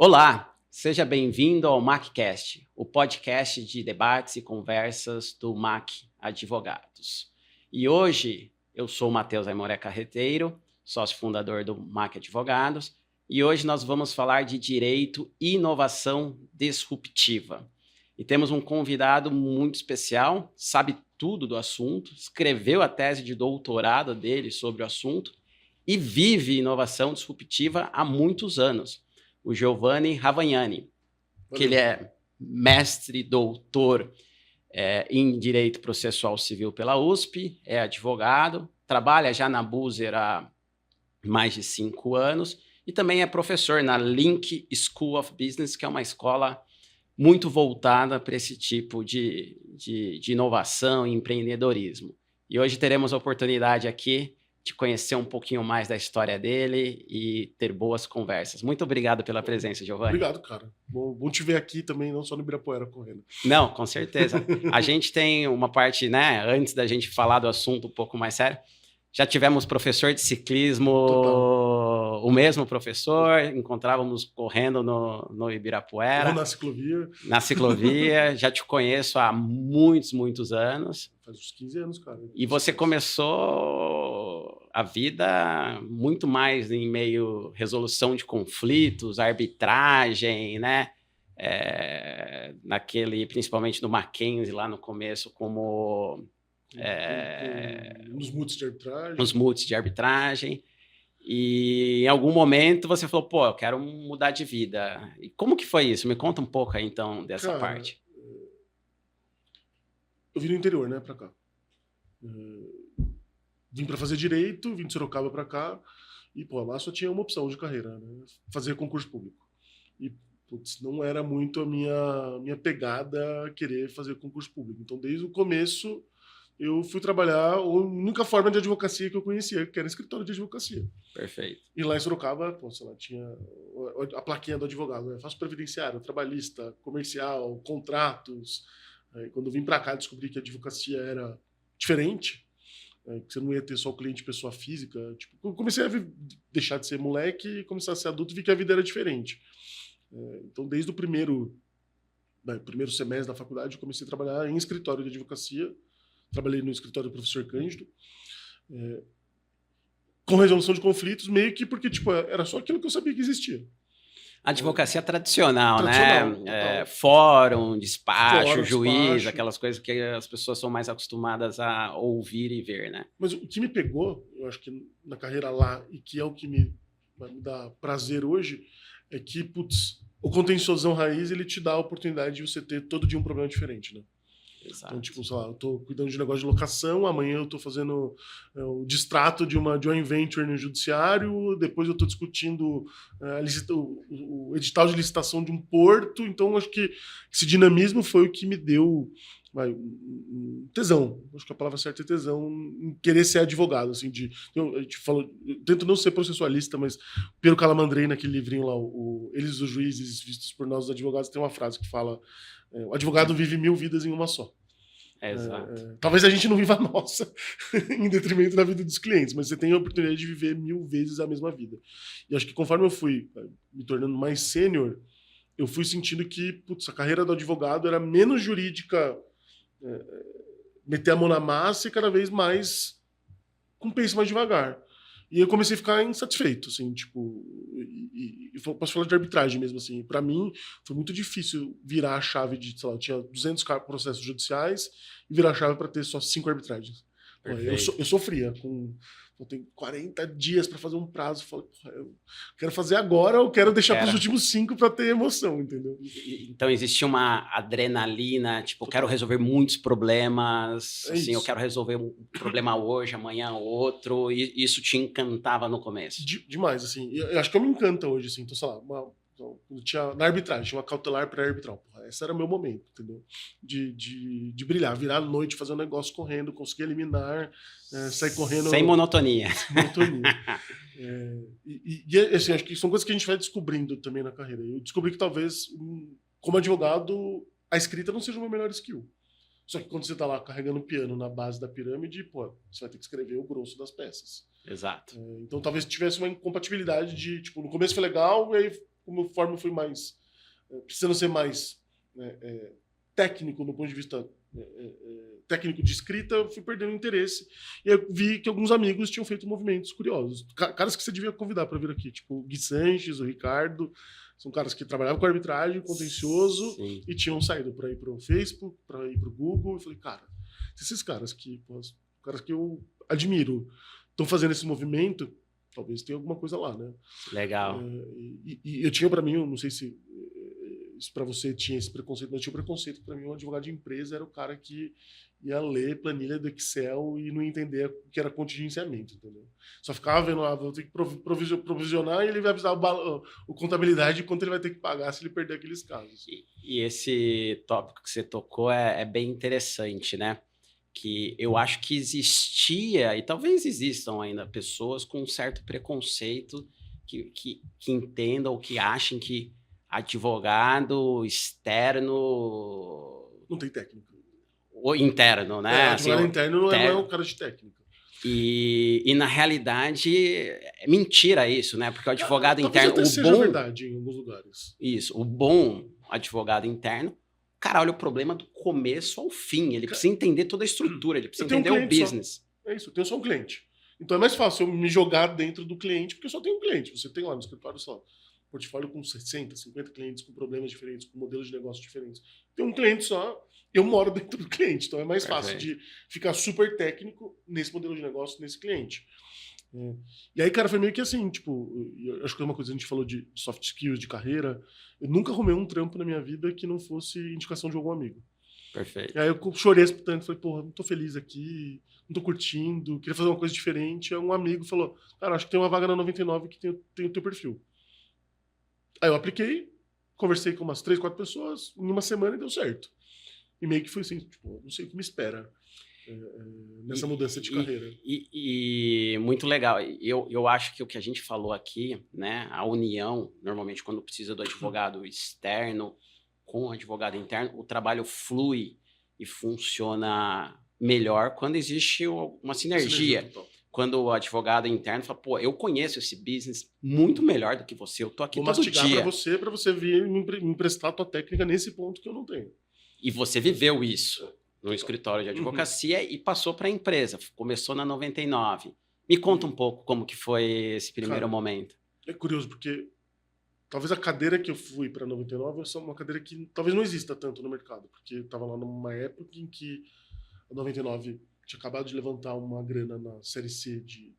Olá, seja bem-vindo ao MacCast, o podcast de debates e conversas do Mac Advogados. E hoje eu sou o Matheus Aimoré Carreteiro, sócio fundador do Mac Advogados, e hoje nós vamos falar de direito e inovação disruptiva. E temos um convidado muito especial, sabe tudo do assunto, escreveu a tese de doutorado dele sobre o assunto e vive inovação disruptiva há muitos anos. O Giovanni Ravagnani, que ele é mestre e doutor em Direito Processual Civil pela USP, é advogado, trabalha já na Buser há mais de 5 anos e também é professor na Link School of Business, que é uma escola muito voltada para esse tipo de inovação e empreendedorismo. E hoje teremos a oportunidade aqui de conhecer um pouquinho mais da história dele e ter boas conversas. Muito obrigado pela presença, Giovanni. Obrigado, cara. Bom te ver aqui também, não só no Ibirapuera correndo. Não, com certeza. A gente tem uma parte, né, antes da gente falar do assunto um pouco mais sério, já tivemos professor de ciclismo, Total. O mesmo professor, encontrávamos correndo no Ibirapuera. Ou na ciclovia. Na ciclovia, já te conheço há muitos anos. Faz uns 15 anos, cara. E você começou a vida muito mais em meio resolução de conflitos, arbitragem, né? Principalmente no Mackenzie, lá no começo, como... Nos moods de arbitragem. Nos moods de arbitragem. E em algum momento você falou, pô, eu quero mudar de vida. E como que foi isso? Me conta um pouco aí, então, dessa parte. Eu vim do interior, né, pra cá. Vim pra fazer direito, vim de Sorocaba pra cá. E, pô, lá só tinha uma opção de carreira, né? Fazer concurso público. E, putz, não era muito a minha pegada querer fazer concurso público. Então, desde o começo, eu fui trabalhar a única forma de advocacia que eu conhecia, que era escritório de advocacia. Perfeito. E lá em Sorocaba, pô, sei lá, tinha a plaquinha do advogado, né? Faço previdenciário, trabalhista, comercial, contratos. Aí, quando eu vim para cá, descobri que a advocacia era diferente, que você não ia ter só o cliente pessoa física. Tipo, eu comecei a deixar de ser moleque e começar a ser adulto e vi que a vida era diferente. Então, desde o primeiro semestre da faculdade, eu comecei a trabalhar em escritório de advocacia. Trabalhei no escritório do professor Cândido, com resolução de conflitos, meio que porque tipo, era só aquilo que eu sabia que existia. Advocacia tradicional, né? Fórum, despacho, juiz, aquelas coisas que as pessoas são mais acostumadas a ouvir e ver, né? Mas o que me pegou, eu acho que na carreira lá, e que é o que me dá prazer hoje, é que, putz, o contenciosão raiz, ele te dá a oportunidade de você ter todo dia um problema diferente, né? Exato. Então, tipo, sei lá, eu tô cuidando de negócio de locação, amanhã eu tô fazendo o distrato de uma joint venture no judiciário, depois eu tô discutindo o edital de licitação de um porto. Então, acho que esse dinamismo foi o que me deu tesão. Acho que a palavra certa é tesão em querer ser advogado. Assim, eu tento não ser processualista, mas Piero Calamandrei, naquele livrinho lá, Eles os Juízes Vistos por Nós os Advogados, tem uma frase que fala: o advogado vive 1000 vidas em uma só. Exato. Talvez a gente não viva a nossa em detrimento da vida dos clientes, mas você tem a oportunidade de viver 1000 vezes a mesma vida. E acho que conforme eu fui me tornando mais sênior, eu fui sentindo que, putz, a carreira do advogado era menos jurídica, meter a mão na massa, e cada vez mais com pace mais devagar. E eu comecei a ficar insatisfeito, assim, tipo... E posso falar de arbitragem mesmo, assim. Para mim, foi muito difícil virar a chave de, sei lá, eu tinha 200 processos judiciais e virar a chave para ter só 5 arbitragens. Eu sofria com... Eu tenho 40 dias para fazer um prazo. Eu falei, eu quero fazer agora ou quero deixar para os últimos 5 para ter emoção, entendeu? Então existia uma adrenalina, tipo, eu quero resolver muitos problemas, assim, eu quero resolver um problema hoje, amanhã outro, e isso te encantava no começo? Demais, assim. Eu acho que eu me encanta hoje, assim. Então, sei lá, na arbitragem, tinha uma cautelar pré-arbitral. Esse era o meu momento, entendeu? De brilhar, virar à noite, fazer um negócio correndo, conseguir eliminar, sair correndo... Sem monotonia. Assim, acho que são coisas que a gente vai descobrindo também na carreira. Eu descobri que talvez, como advogado, a escrita não seja uma melhor skill. Só que quando você tá lá carregando o piano na base da pirâmide, pô, você vai ter que escrever o grosso das peças. Exato. Então talvez tivesse uma incompatibilidade de, tipo, no começo foi legal, e aí conforme eu fui mais precisando ser mais técnico no ponto de vista técnico de escrita, eu fui perdendo interesse. E eu vi que alguns amigos tinham feito movimentos curiosos. Caras que você devia convidar para vir aqui, tipo o Gui Sanches, o Ricardo. São caras que trabalhavam com arbitragem, contencioso, Sim. e tinham saído para ir para o Facebook, para ir para o Google. Eu falei, cara, se esses caras caras que eu admiro estão fazendo esse movimento, talvez tenha alguma coisa lá, né? Legal. E eu tinha para mim, eu não sei se para você tinha esse preconceito, mas eu tinha preconceito para mim, um advogado de empresa era o cara que ia ler planilha do Excel e não entender o que era contingenciamento, entendeu? Só ficava vendo, vou ter que provisionar e ele vai avisar o contabilidade de quanto ele vai ter que pagar se ele perder aqueles casos. E esse tópico que você tocou é bem interessante, né? Que eu acho que existia, e talvez existam ainda, pessoas com um certo preconceito que entendam ou que achem que advogado externo... Não tem técnica. Ou interno, né? Advogado assim, interno não é um cara de técnica. E na realidade é mentira isso, né? Porque o advogado interno... Talvez até seja verdade em alguns lugares. Isso, o bom advogado interno, o cara olha o problema do começo ao fim, ele precisa entender toda a estrutura, ele precisa entender o business. É isso, eu tenho só um cliente. Então é mais fácil eu me jogar dentro do cliente, porque eu só tenho um cliente. Você tem lá no escritório só portfólio com 60, 50 clientes, com problemas diferentes, com modelos de negócio diferentes. Tem um cliente só, eu moro dentro do cliente, então é mais fácil de ficar super técnico nesse modelo de negócio, nesse cliente. E aí, cara, foi meio que assim, tipo, eu acho que é uma coisa que a gente falou de soft skills, de carreira, eu nunca arrumei um trampo na minha vida que não fosse indicação de algum amigo. Perfeito. E aí eu chorei tanto, falei, porra, não tô feliz aqui, não tô curtindo, queria fazer uma coisa diferente. Aí um amigo falou, cara, acho que tem uma vaga na 99 que tem o teu perfil. Aí eu apliquei, conversei com umas 3, 4 pessoas, em uma semana e deu certo. E meio que foi assim, tipo, não sei o que me espera nessa mudança de carreira. E muito legal. Eu acho que o que a gente falou aqui, né, a união, normalmente quando precisa do advogado externo com o advogado interno, o trabalho flui e funciona melhor quando existe uma sinergia. Quando o advogado interno fala, pô, eu conheço esse business muito melhor do que você, eu tô aqui todo dia. Para você vir me emprestar a tua técnica nesse ponto que eu não tenho. E você viveu isso no escritório de advocacia e passou para a empresa, começou na 99. Me conta um pouco como que foi esse primeiro momento. É curioso, porque talvez a cadeira que eu fui para 99 é uma cadeira que talvez não exista tanto no mercado, porque eu estava lá numa época em que a 99 tinha acabado de levantar uma grana na série C de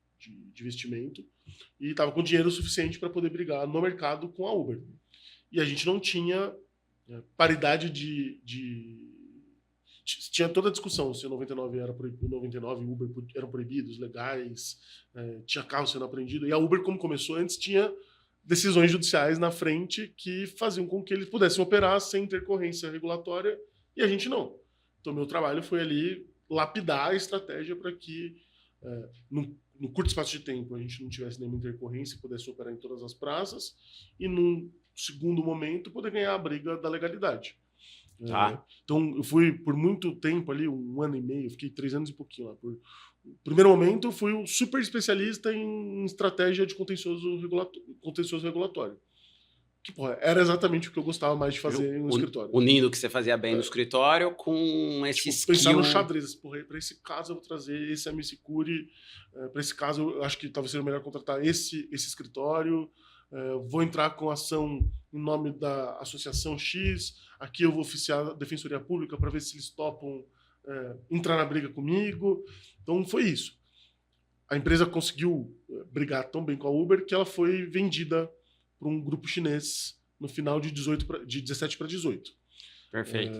investimento e estava com dinheiro suficiente para poder brigar no mercado com a Uber. E a gente não tinha paridade tinha toda a discussão se o 99 era proibido, 99 e Uber eram proibidos, legais, tinha carro sendo apreendido. E a Uber, como começou antes, tinha decisões judiciais na frente que faziam com que eles pudessem operar sem intercorrência regulatória e a gente não. Então, meu trabalho foi ali lapidar a estratégia para que, no curto espaço de tempo, a gente não tivesse nenhuma intercorrência e pudesse operar em todas as praças e, num segundo momento, poder ganhar a briga da legalidade. Então, eu fui por muito tempo ali, 1 ano e meio, fiquei 3 anos e pouquinho lá. No primeiro momento, eu fui um super especialista em estratégia de contencioso regulatório. Que, porra, era exatamente o que eu gostava mais de fazer no escritório. Unindo o que você fazia bem no escritório com esse skill. Pensar no xadrez. Porra, para esse caso eu vou trazer esse Amici Curi. Para esse caso eu acho que talvez seja melhor contratar esse escritório. Vou entrar com ação em nome da associação X. Aqui eu vou oficiar a Defensoria Pública para ver se eles topam entrar na briga comigo. Então foi isso. A empresa conseguiu brigar tão bem com a Uber que ela foi vendida para um grupo chinês no final de 17 para 18. Perfeito.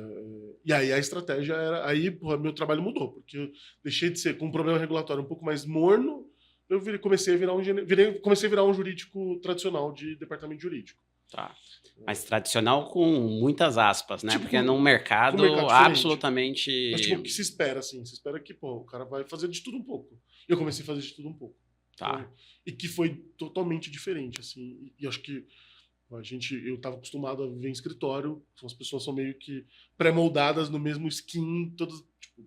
E aí a estratégia era... Aí, porra, meu trabalho mudou, porque eu deixei de ser com um problema regulatório um pouco mais morno, eu comecei a virar um jurídico tradicional de departamento jurídico. Tá. Mas tradicional com muitas aspas, né? Tipo, porque num mercado absolutamente... Mas tipo, o que se espera, assim? Se espera que, pô, o cara vai fazer de tudo um pouco. Eu comecei a fazer de tudo um pouco. Tá. Então, e que foi totalmente diferente, assim. E acho que eu estava acostumado a viver em escritório, as pessoas são meio que pré-moldadas no mesmo skin, todas, tipo,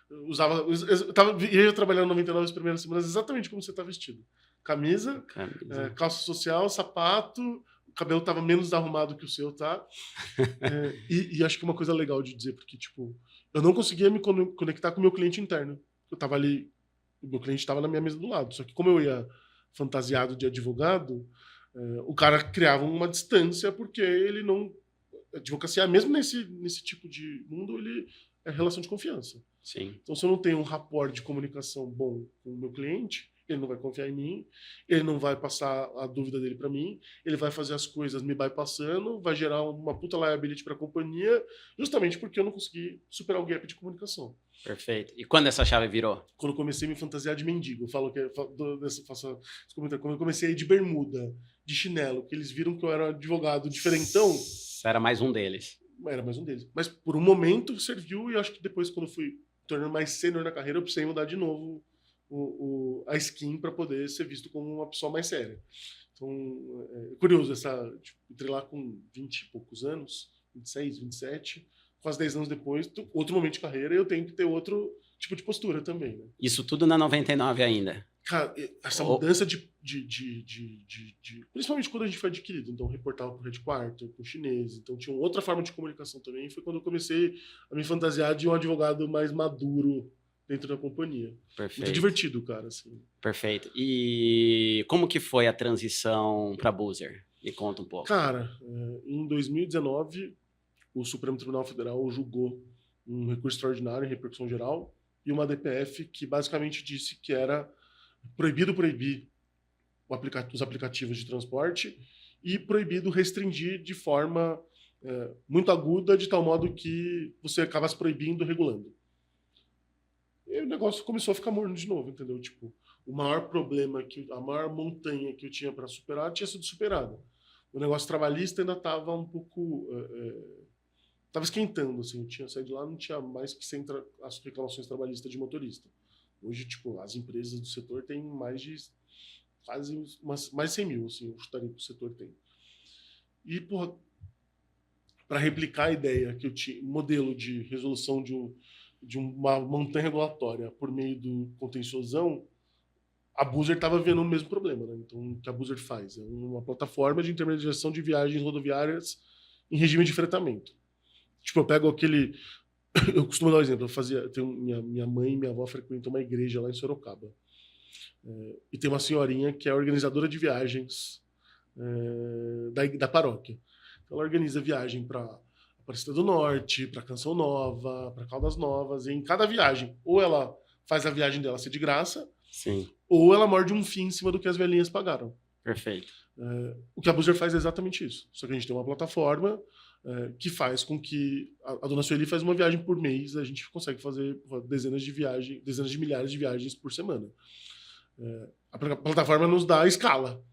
eu ia trabalhar no 99 as primeiras semanas exatamente como você está vestido. Camisa, calça social, sapato, o cabelo estava menos arrumado que o seu, tá? E acho que é uma coisa legal de dizer, porque, tipo, eu não conseguia me conectar com o meu cliente interno. Eu tava ali, o meu cliente estava na minha mesa do lado. Só que como eu ia fantasiado de advogado, o cara criava uma distância, porque ele não... A advocacia, mesmo nesse tipo de mundo, ele é relação de confiança. Sim. Então, se eu não tenho um rapport de comunicação bom com o meu cliente, ele não vai confiar em mim, ele não vai passar a dúvida dele para mim, ele vai fazer as coisas me bypassando, vai gerar uma puta liability para a companhia, justamente porque eu não consegui superar o gap de comunicação. Perfeito. E quando essa chave virou? Quando eu comecei a me fantasiar de mendigo, eu falo que quando eu comecei a ir de bermuda, de chinelo, que eles viram que eu era um advogado diferentão. Você era mais um deles. Era mais um deles. Mas por um momento serviu, e acho que depois, quando eu fui tornando mais sênior na carreira, eu precisei mudar de novo a skin para poder ser visto como uma pessoa mais séria. Então, é curioso, tipo, entrei lá com 20 e poucos anos, 26, 27, quase 10 anos depois, outro momento de carreira, e eu tenho que ter outro tipo de postura também, né? Isso tudo na 99 ainda? Cara, essa mudança principalmente quando a gente foi adquirido, então reportava pro headquarter, pro chinês, então tinha uma outra forma de comunicação também, foi quando eu comecei a me fantasiar de um advogado mais maduro dentro da companhia. Perfeito. Muito divertido, cara, assim. Perfeito. E como que foi a transição para Boozer? Me conta um pouco. Cara, em 2019, o Supremo Tribunal Federal julgou um recurso extraordinário em repercussão geral e uma DPF que basicamente disse que era proibido proibir os aplicativos de transporte e proibido restringir de forma muito aguda, de tal modo que você acabasse proibindo, regulando. E o negócio começou a ficar morno de novo, entendeu? Tipo, o maior problema, a maior montanha que eu tinha para superar tinha sido superada. O negócio trabalhista ainda estava um pouco... Estava esquentando, assim. Eu tinha saído de lá, não tinha mais que 100 as reclamações trabalhistas de motorista. Hoje, tipo, as empresas do setor têm mais de mais de 100 mil, assim, eu chutaria que o setor tem. E, porra, para replicar a ideia que eu tinha, modelo de resolução de uma montanha regulatória por meio do contenciosão, a Boozer estava vendo o mesmo problema, né? Então, o que a Boozer faz? É uma plataforma de intermediação de viagens rodoviárias em regime de fretamento. Tipo, eu pego aquele... Eu costumo dar um exemplo. Minha mãe e minha avó frequentam uma igreja lá em Sorocaba. E tem uma senhorinha que é organizadora de viagens da paróquia. Então, ela organiza viagem para Aparecida do Norte, para Canção Nova, para Caldas Novas. E em cada viagem, ou ela faz a viagem dela ser de graça, sim, ou ela morde um fim em cima do que as velhinhas pagaram. Perfeito. O que a Boozer faz é exatamente isso. Só que a gente tem uma plataforma que faz com que a dona Sueli faz uma viagem por mês, a gente consegue fazer dezenas de milhares de viagens por semana. A plataforma nos dá a escala.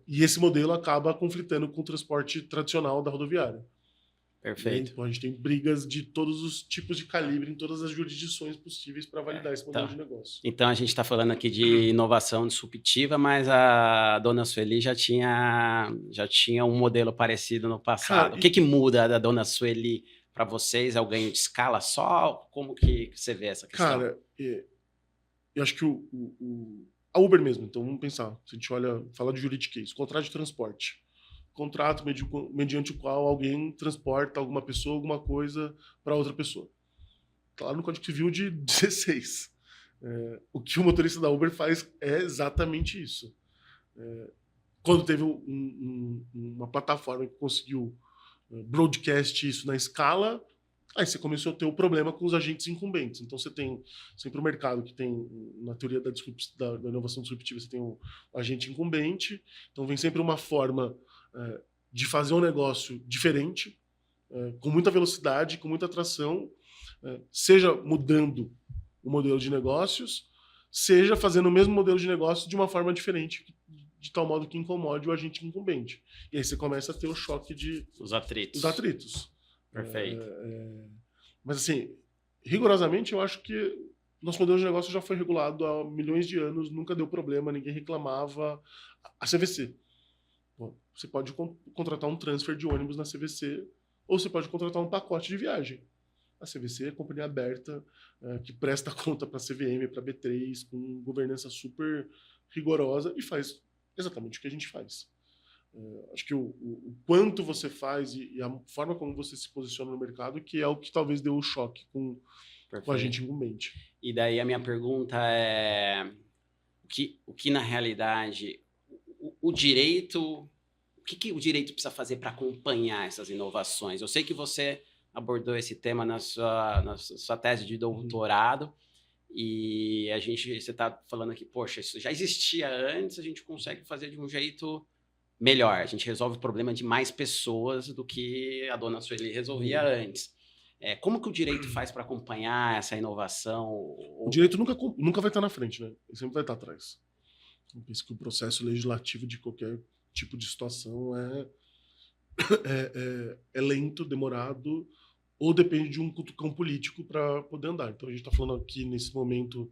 E esse modelo acaba conflitando com o transporte tradicional da rodoviária. Perfeito. Então, a gente tem brigas de todos os tipos de calibre em todas as jurisdições possíveis para validar esse modelo de negócio. Então, a gente está falando aqui de inovação disruptiva, mas a dona Sueli já tinha um modelo parecido no passado. Cara, o que muda da dona Sueli para vocês? É o ganho de escala só? Como que você vê essa questão? Cara, eu acho que a Uber mesmo, então vamos pensar. Se a gente fala de juridiquês, contrato de transporte. Contrato mediante o qual alguém transporta alguma pessoa, alguma coisa para outra pessoa. Tá lá no Código Civil de 16. O que o motorista da Uber faz é exatamente isso. Quando teve uma plataforma que conseguiu broadcast isso na escala, aí você começou a ter o problema com os agentes incumbentes. Então você tem sempre o mercado que tem, na teoria da inovação disruptiva, você tem o agente incumbente, então vem sempre uma forma de fazer um negócio diferente, com muita velocidade, com muita atração, seja mudando o modelo de negócios, seja fazendo o mesmo modelo de negócio de uma forma diferente, de tal modo que incomode o agente incumbente. E aí você começa a ter o choque os atritos. Perfeito. Mas assim, rigorosamente, eu acho que nosso modelo de negócio já foi regulado há milhões de anos, nunca deu problema, ninguém reclamava. A CVC. Você pode contratar um transfer de ônibus na CVC, ou você pode contratar um pacote de viagem. A CVC é companhia aberta, que presta conta para a CVM, para a B3, com governança super rigorosa, e faz exatamente o que a gente faz. Acho que o quanto você faz e a forma como você se posiciona no mercado que é o que talvez deu o choque com a gente incumbente. E daí a minha pergunta é o que na realidade o direito, o que o direito precisa fazer para acompanhar essas inovações? Eu sei que você abordou esse tema na sua tese de doutorado e você está falando aqui, poxa, isso já existia antes, a gente consegue fazer de um jeito melhor, a gente resolve o problema de mais pessoas do que a dona Sueli resolvia antes. Como que o direito faz para acompanhar essa inovação? O direito nunca vai estar na frente, né? Ele sempre vai estar atrás. Eu penso que o processo legislativo de qualquer tipo de situação é lento, demorado, ou depende de um cutucão político para poder andar. Então a gente está falando aqui nesse momento,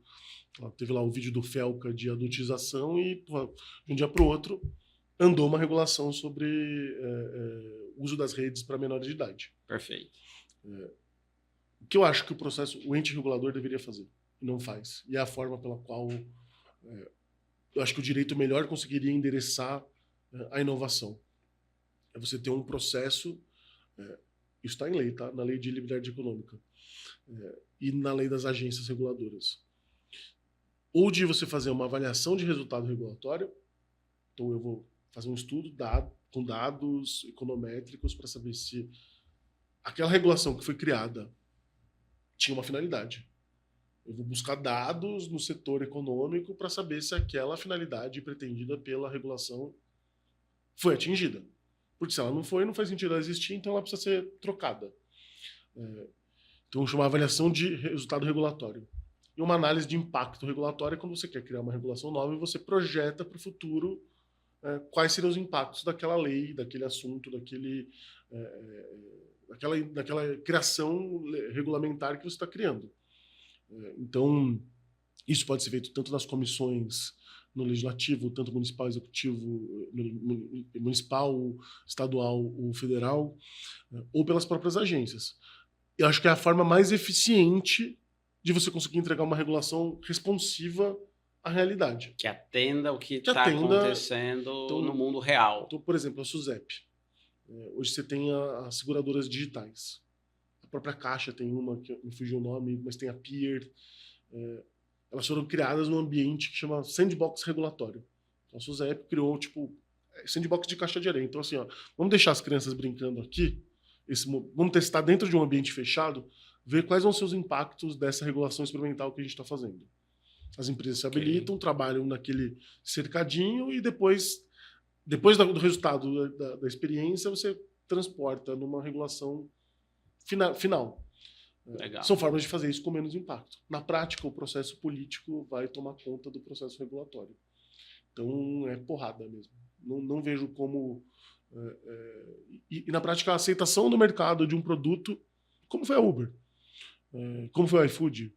teve lá o vídeo do Felca de adultização e de um dia para o outro andou uma regulação sobre uso das redes para menores de idade. Perfeito. O que eu acho que o ente regulador deveria fazer e não faz. E é a forma pela qual eu acho que o direito melhor conseguiria endereçar a inovação. É você ter um processo, isso está em lei, tá? Na lei de liberdade econômica e na lei das agências reguladoras. Ou de você fazer uma avaliação de resultado regulatório, então eu vou fazer um estudo com dados econométricos para saber se aquela regulação que foi criada tinha uma finalidade. Eu vou buscar dados no setor econômico para saber se aquela finalidade pretendida pela regulação foi atingida. Porque se ela não foi, não faz sentido ela existir, então ela precisa ser trocada. Então, chama avaliação de resultado regulatório. E uma análise de impacto regulatório é quando você quer criar uma regulação nova e você projeta para o futuro quais seriam os impactos daquela lei, daquele assunto, daquela criação regulamentar que você está criando. Então, isso pode ser feito tanto nas comissões no legislativo, tanto municipal, executivo, municipal, estadual ou federal, ou pelas próprias agências. Eu acho que é a forma mais eficiente de você conseguir entregar uma regulação responsiva à realidade. Que atenda o que está acontecendo no mundo real. Então, por exemplo, a SUSEP. Hoje você tem as seguradoras digitais. A própria Caixa tem uma, que me fugiu o nome, mas tem a Peer. Elas foram criadas num ambiente que chama sandbox regulatório. Então, a SUSEP criou, sandbox de caixa de areia. Então, assim, vamos deixar as crianças brincando aqui, vamos testar dentro de um ambiente fechado, ver quais vão ser os impactos dessa regulação experimental que a gente está fazendo. As empresas se habilitam, trabalham naquele cercadinho e depois do resultado da experiência, você transporta numa regulação final. Legal. São formas de fazer isso com menos impacto. Na prática, o processo político vai tomar conta do processo regulatório. Então, é porrada mesmo. Não vejo como... E na prática, a aceitação do mercado de um produto, como foi a Uber, como foi a iFood,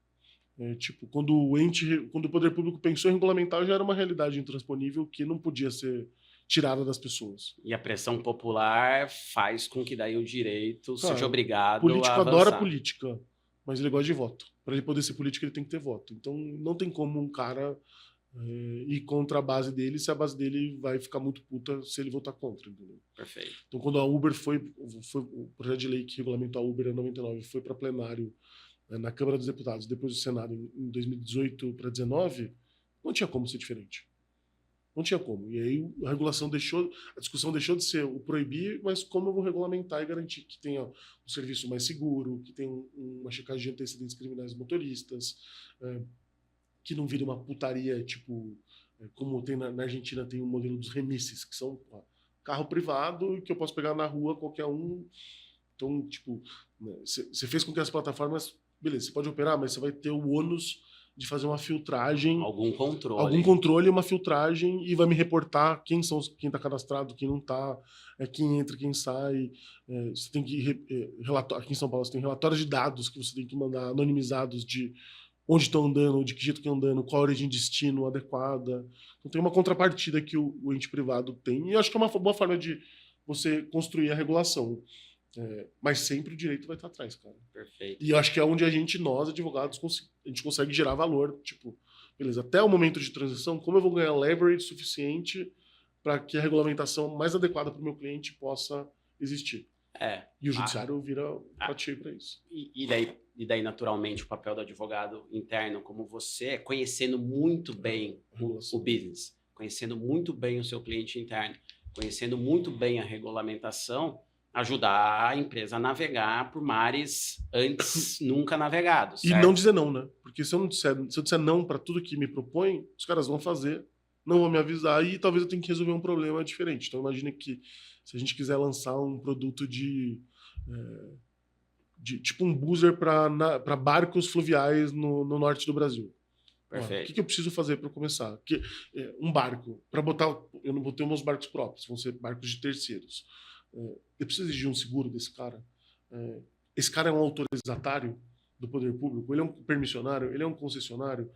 quando o poder público pensou em regulamentar, já era uma realidade intransponível que não podia ser tirada das pessoas. E a pressão popular faz com que daí o direito seja obrigado político a avançar. Adora política, mas ele gosta de voto. Para ele poder ser político, ele tem que ter voto. Então, não tem como um cara ir contra a base dele se a base dele vai ficar muito puta se ele votar contra. Entendeu? Perfeito. Então, quando a Uber o projeto de lei que regulamentou a Uber em 99 foi para plenário na Câmara dos Deputados, depois do Senado, em 2018 para 2019, não tinha como ser diferente. Não tinha como. E aí a discussão deixou de ser o proibir, mas como eu vou regulamentar e garantir que tenha um serviço mais seguro, que tenha uma checagem de antecedentes criminais motoristas, que não vire uma putaria, como tem na Argentina, tem o modelo dos remisses, que são carro privado que eu posso pegar na rua qualquer um. Então, você fez com que as plataformas, beleza, você pode operar, mas você vai ter o ônus de fazer uma filtragem. Algum controle, uma filtragem, e vai me reportar quem está cadastrado, quem não está, quem entra, quem sai. Você tem que aqui em São Paulo você tem relatórios de dados que você tem que mandar anonimizados de onde estão andando, de que jeito que estão andando, qual a origem de destino adequada. Então tem uma contrapartida que o ente privado tem, e eu acho que é uma boa forma de você construir a regulação. Mas sempre o direito vai estar atrás, cara. Perfeito. E eu acho que é onde nós, advogados, a gente consegue gerar valor. Beleza, até o momento de transição, como eu vou ganhar leverage suficiente para que a regulamentação mais adequada para o meu cliente possa existir. E o judiciário vira prato cheio para isso. E daí, naturalmente, o papel do advogado interno, como você, conhecendo muito bem o business, conhecendo muito bem o seu cliente interno, conhecendo muito bem a regulamentação, ajudar a empresa a navegar por mares antes nunca navegados. Certo? E não dizer não, né? Porque se eu disser não para tudo que me propõe, os caras vão fazer, não vão me avisar e talvez eu tenha que resolver um problema diferente. Então imagine que se a gente quiser lançar um produto de tipo um buzzer para barcos fluviais no norte do Brasil. Perfeito. O que eu preciso fazer para começar? Um barco, para botar, eu não vou ter meus barcos próprios, vão ser barcos de terceiros. Eu preciso exigir um seguro desse cara. Esse cara é um autorizatário do poder público, ele é um permissionário, ele é um concessionário,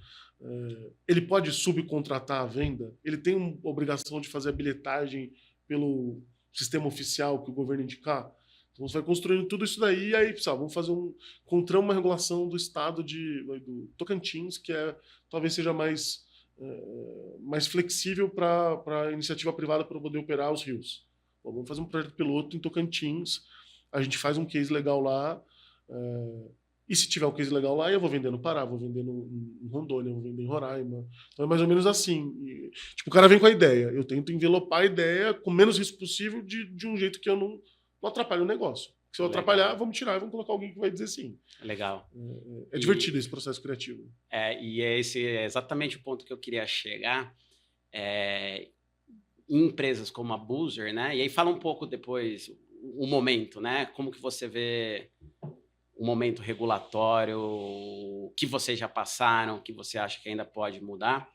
ele pode subcontratar a venda, ele tem uma obrigação de fazer a bilhetagem pelo sistema oficial que o governo indicar. Então você vai construindo tudo isso daí e aí, pessoal, vamos fazer encontramos uma regulação do estado do Tocantins que talvez seja mais flexível para a iniciativa privada para poder operar os rios. Bom, vamos fazer um projeto piloto em Tocantins, a gente faz um case legal lá, e se tiver um case legal lá, eu vou vender no Pará, vou vender em Rondônia, vou vender em Roraima. Então é mais ou menos assim. Tipo, o cara vem com a ideia, eu tento envelopar a ideia com o menos risco possível de um jeito que eu não atrapalhe o negócio. Se eu atrapalhar, vamos tirar e vamos colocar alguém que vai dizer sim. Legal. É divertido esse processo criativo. E esse é exatamente o ponto que eu queria chegar. Em empresas como a Buzzer, né? E aí fala um pouco depois o momento, né? Como que você vê o momento regulatório, o que vocês já passaram, o que você acha que ainda pode mudar.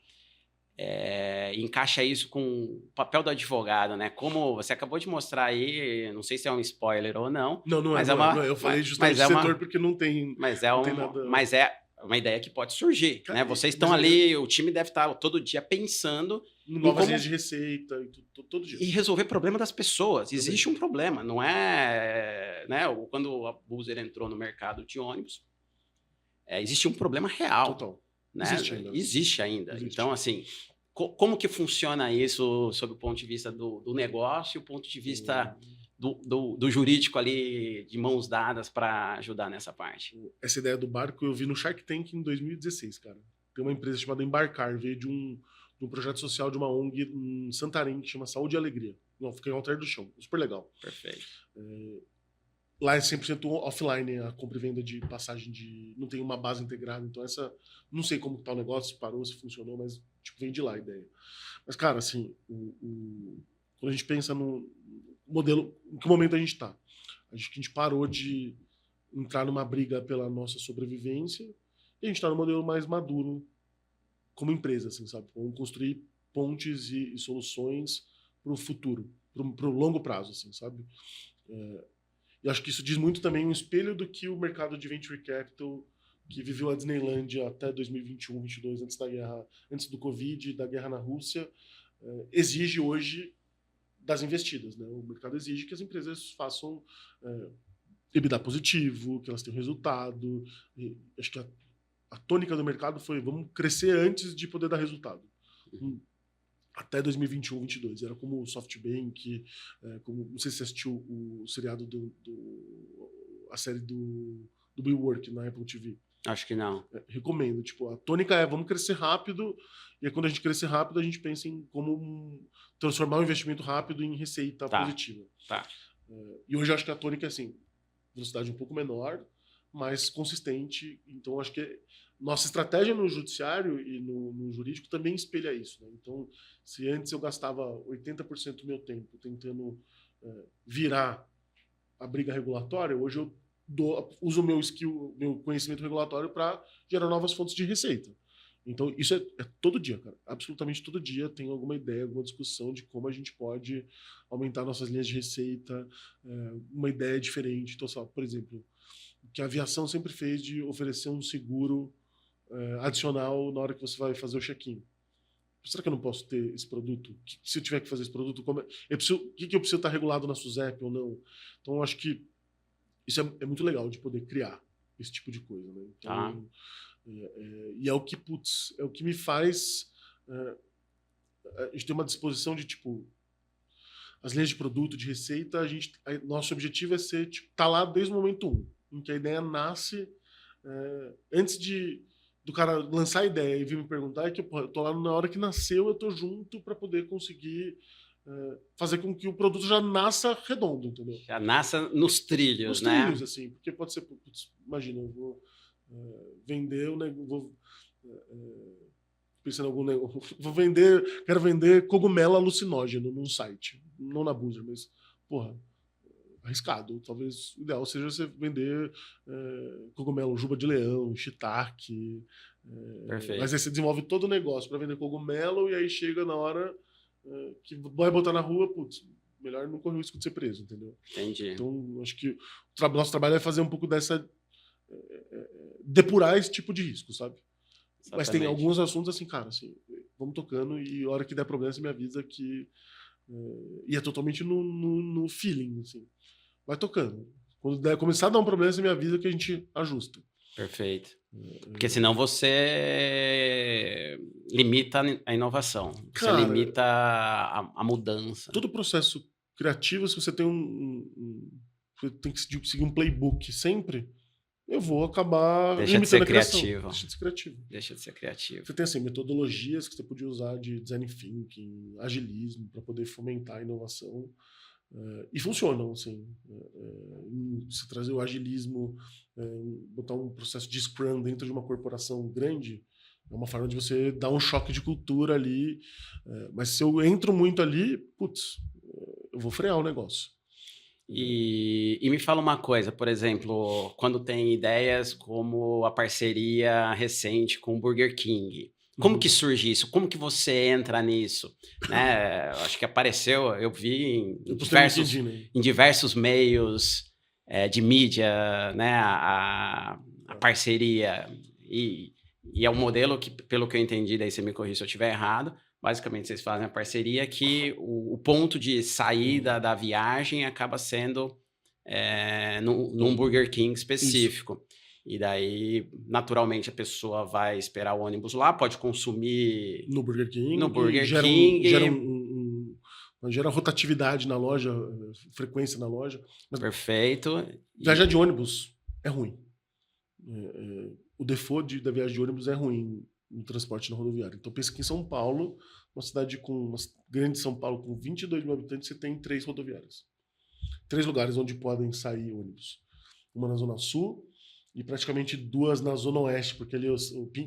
Encaixa isso com o papel do advogado, né? Como você acabou de mostrar aí, não sei se é um spoiler ou não. Não é. Eu falei justamente do setor porque não tem nada. Mas é uma ideia que pode surgir, né? Vocês estão ali, o time deve estar todo dia pensando novas linhas de receita, todo dia. E resolver problema das pessoas. Existe um problema, não é... Né? Quando a Buzzer entrou no mercado de ônibus, existe um problema real. Total. Né? Existe ainda. Então, assim, como que funciona isso sob o ponto de vista do negócio e o ponto de vista do jurídico ali, de mãos dadas para ajudar nessa parte? Essa ideia do barco eu vi no Shark Tank em 2016, cara. Tem uma empresa chamada Embarcar, veio de um projeto social de uma ONG em Santarém que chama Saúde e Alegria. Não, fica em Alter do Chão. Super legal. Perfeito. Lá é 100% offline a compra e venda de passagem não tem uma base integrada, então não sei como tá o negócio, se parou, se funcionou, mas tipo, vem de lá a ideia. Mas, cara, assim, quando a gente pensa no modelo, em que momento a gente tá? Acho que a gente parou de entrar numa briga pela nossa sobrevivência e a gente tá num modelo mais maduro como empresa, assim, sabe? Vamos construir pontes e soluções para o futuro, para o longo prazo, assim, sabe? E acho que isso diz muito também um espelho do que o mercado de venture capital, que viveu a Disneylandia até 2021, 2022, antes do Covid, da guerra na Rússia, exige hoje das investidas, né? O mercado exige que as empresas façam EBITDA positivo, que elas tenham resultado. E acho que a tônica do mercado foi vamos crescer antes de poder dar resultado. Até 2021, 2022. Era como o SoftBank, não sei se você assistiu o seriado a série do WeWork na Apple TV. Acho que não. Recomendo. Tipo, a tônica é vamos crescer rápido, e aí quando a gente crescer rápido, a gente pensa em como transformar o investimento rápido em receita positiva. Tá. E hoje eu acho que a tônica é assim, velocidade um pouco menor, mais consistente. Então, acho que nossa estratégia no judiciário e no jurídico também espelha isso. Né? Então, se antes eu gastava 80% do meu tempo tentando virar a briga regulatória, hoje eu uso o meu conhecimento regulatório para gerar novas fontes de receita. Então, isso é todo dia, cara. Absolutamente todo dia tem alguma ideia, alguma discussão de como a gente pode aumentar nossas linhas de receita, uma ideia diferente. Então, só, por exemplo, o que a aviação sempre fez de oferecer um seguro adicional na hora que você vai fazer o check-in. Será que eu não posso ter esse produto? Se eu tiver que fazer esse produto, o que eu preciso estar regulado na SUSEP ou não? Então, eu acho que isso é muito legal de poder criar esse tipo de coisa. Né? Então, e é o que me faz... a gente tem uma disposição de, tipo, as linhas de produto, de receita, nosso objetivo é ser, tipo, tá lá desde o momento 1, em que a ideia nasce, antes do cara lançar a ideia e vir me perguntar, é que eu tô lá na hora que nasceu, eu tô junto para poder conseguir fazer com que o produto já nasça redondo, entendeu? Já nasça nos trilhos, Nos né? trilhos, assim, porque pode ser, putz, imagina, eu vou vender o negócio, vou pensando em algum negócio, quero vender cogumelo alucinógeno num site, não na Boozer, mas, porra, arriscado. Talvez o ideal seja você vender cogumelo juba de leão, shiitake, mas aí você desenvolve todo o negócio para vender cogumelo e aí chega na hora que vai botar na rua, putz, melhor não correr o risco de ser preso, entendeu? Entendi. Então, acho que o nosso trabalho é fazer um pouco dessa depurar esse tipo de risco, sabe? Exatamente. Mas tem alguns assuntos assim, cara, assim, vamos tocando e a hora que der problema você me avisa que e é totalmente no feeling, assim. Vai tocando. Quando começar a dar um problema, você me avisa que a gente ajusta. Perfeito. Porque senão você limita a inovação. Cara, você limita a mudança. Todo processo criativo, se você tem você tem que seguir um playbook sempre, eu vou acabar limitando a criação. Deixa de ser criativo. Deixa de ser criativo. Você tem assim, metodologias que você podia usar de design thinking, agilismo, para poder fomentar a inovação. E funcionam, assim. Se trazer o agilismo, botar um processo de Scrum dentro de uma corporação grande, é uma forma de você dar um choque de cultura ali. Mas se eu entro muito ali, putz, eu vou frear o negócio. E me fala uma coisa, por exemplo, quando tem ideias como a parceria recente com o Burger King, como que surge isso? Como que você entra nisso? Né? Acho que apareceu, eu vi em diversos meios de mídia, né? a parceria. E é um modelo que, pelo que eu entendi, daí você me corrija se eu estiver errado, basicamente vocês fazem a parceria que o ponto de saída da viagem acaba sendo num Burger King específico. Isso. E daí, naturalmente, a pessoa vai esperar o ônibus lá, pode consumir no Burger King. Gera rotatividade na loja, frequência na loja. Mas perfeito. Viajar de ônibus é ruim. O default da viagem de ônibus é ruim no transporte na rodoviária. Então, pensa que em São Paulo, uma grande São Paulo com 22 mil habitantes, você tem 3 rodoviárias. 3 lugares onde podem sair ônibus. Uma na Zona Sul, e praticamente 2 na Zona Oeste, porque ali o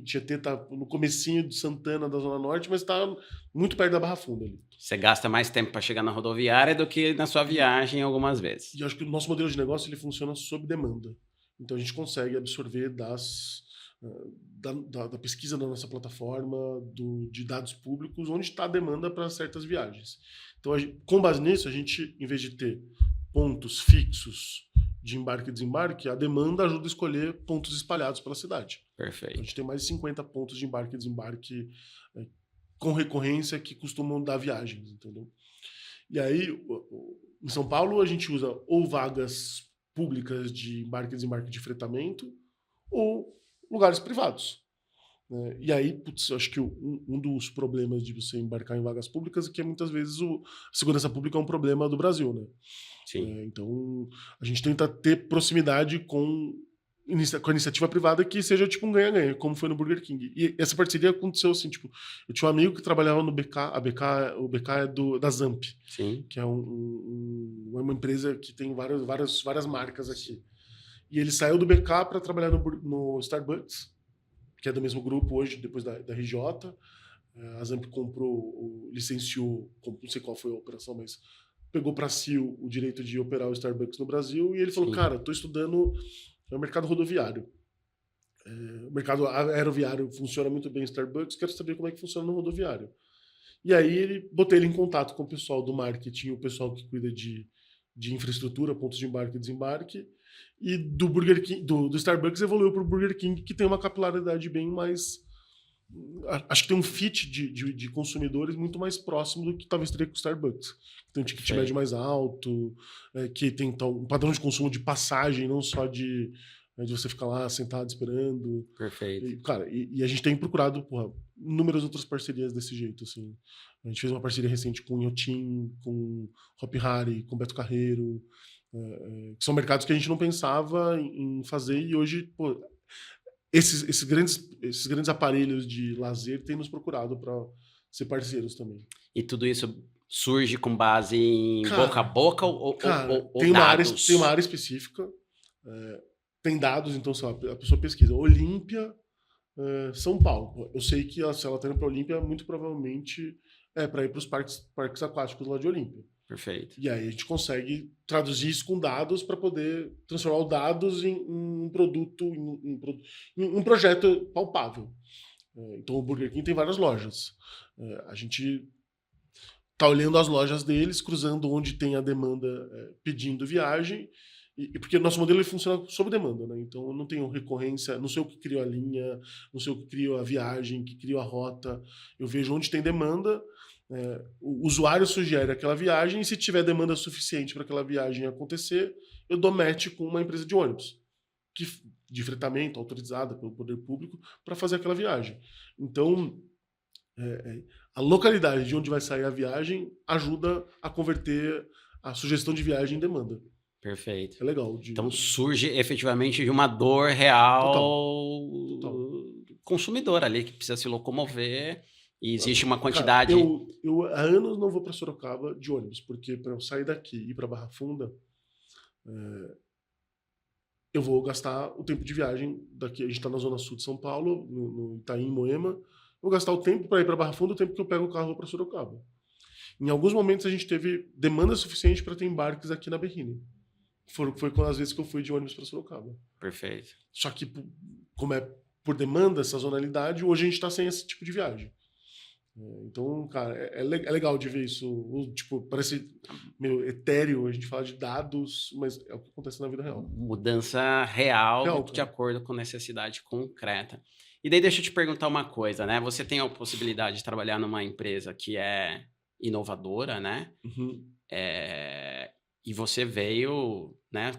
Tietê está no comecinho de Santana, da Zona Norte, mas está muito perto da Barra Funda ali. Você gasta mais tempo para chegar na rodoviária do que na sua viagem algumas vezes. E eu acho que o nosso modelo de negócio ele funciona sob demanda. Então a gente consegue absorver da pesquisa da nossa plataforma, de dados públicos, onde está a demanda para certas viagens. Então, com base nisso, a gente, em vez de ter pontos fixos de embarque e desembarque, a demanda ajuda a escolher pontos espalhados pela cidade. Perfeito. Então, a gente tem mais de 50 pontos de embarque e desembarque com recorrência que costumam dar viagens, entendeu? E aí, em São Paulo, a gente usa ou vagas públicas de embarque e desembarque de fretamento ou lugares privados. E aí, putz, acho que um dos problemas de você embarcar em vagas públicas é que muitas vezes a segurança pública é um problema do Brasil, né? Sim. Então, a gente tenta ter proximidade com a iniciativa privada que seja tipo um ganha-ganha, como foi no Burger King. E essa parceria aconteceu assim, tipo, eu tinha um amigo que trabalhava no BK, o BK é da Zamp, sim, que é uma empresa que tem várias marcas aqui. E ele saiu do BK para trabalhar no Starbucks, que é do mesmo grupo hoje, depois da RJ. A Zamp licenciou, não sei qual foi a operação, mas pegou para si o direito de operar o Starbucks no Brasil. E ele falou, cara, estou estudando o mercado rodoviário. O mercado aeroviário funciona muito bem em Starbucks, quero saber como é que funciona no rodoviário. E aí botei ele em contato com o pessoal do marketing, o pessoal que cuida de infraestrutura, pontos de embarque e desembarque. E do Burger King, do Starbucks evoluiu para o Burger King, que tem uma capilaridade bem mais... Acho que tem um fit de consumidores muito mais próximo do que talvez teria com o Starbucks. Tem um ticket médio mais alto, que tem então, um padrão de consumo de passagem, não só de você ficar lá sentado esperando. Perfeito. E, cara, e a gente tem procurado inúmeras outras parcerias desse jeito, assim. A gente fez uma parceria recente com o Inhotim, com Hop Hari, com Beto Carreiro, que são mercados que a gente não pensava em fazer e hoje, pô, esses grandes aparelhos de lazer têm nos procurado para ser parceiros também. E tudo isso surge com base em boca a boca ou tem dados? Tem uma área específica, tem dados, então sei lá, a pessoa pesquisa Olímpia, São Paulo. Eu sei que se ela está indo para Olímpia, muito provavelmente é para ir para os parques aquáticos lá de Olímpia. Perfeito. E aí a gente consegue traduzir isso com dados para poder transformar os dados em um produto, em um projeto palpável. Então o Burger King tem várias lojas. A gente está olhando as lojas deles, cruzando onde tem a demanda pedindo viagem, e porque o nosso modelo ele funciona sob demanda, né? Então eu não tenho recorrência, não sei o que criou a linha, não sei o que criou a viagem, que criou a rota. Eu vejo onde tem demanda, o usuário sugere aquela viagem, e se tiver demanda suficiente para aquela viagem acontecer, eu dou match com uma empresa de ônibus, de fretamento, autorizada pelo poder público, para fazer aquela viagem. Então, a localidade de onde vai sair a viagem ajuda a converter a sugestão de viagem em demanda. Perfeito. É legal. Então surge efetivamente de uma dor real Total. consumidora ali, que precisa se locomover e existe uma quantidade... Cara, eu há anos não vou para Sorocaba de ônibus, porque para eu sair daqui e ir para Barra Funda, eu vou gastar o tempo de viagem daqui. A gente está na zona sul de São Paulo, no Itaim, Moema. Vou gastar o tempo para ir para Barra Funda, o tempo que eu pego o carro e vou para Sorocaba. Em alguns momentos a gente teve demanda suficiente para ter embarques aqui na Berrini. Foi quando as vezes que eu fui de ônibus para Sorocaba. Perfeito. Só que, como é por demanda, sazonalidade, hoje a gente está sem esse tipo de viagem. Então, cara, é legal de ver isso. Tipo, parece meio etéreo a gente falar de dados, mas é o que acontece na vida real. Mudança real de acordo com necessidade concreta. E daí deixa eu te perguntar uma coisa, né? Você tem a possibilidade de trabalhar numa empresa que é inovadora, né? Uhum. E você veio, né?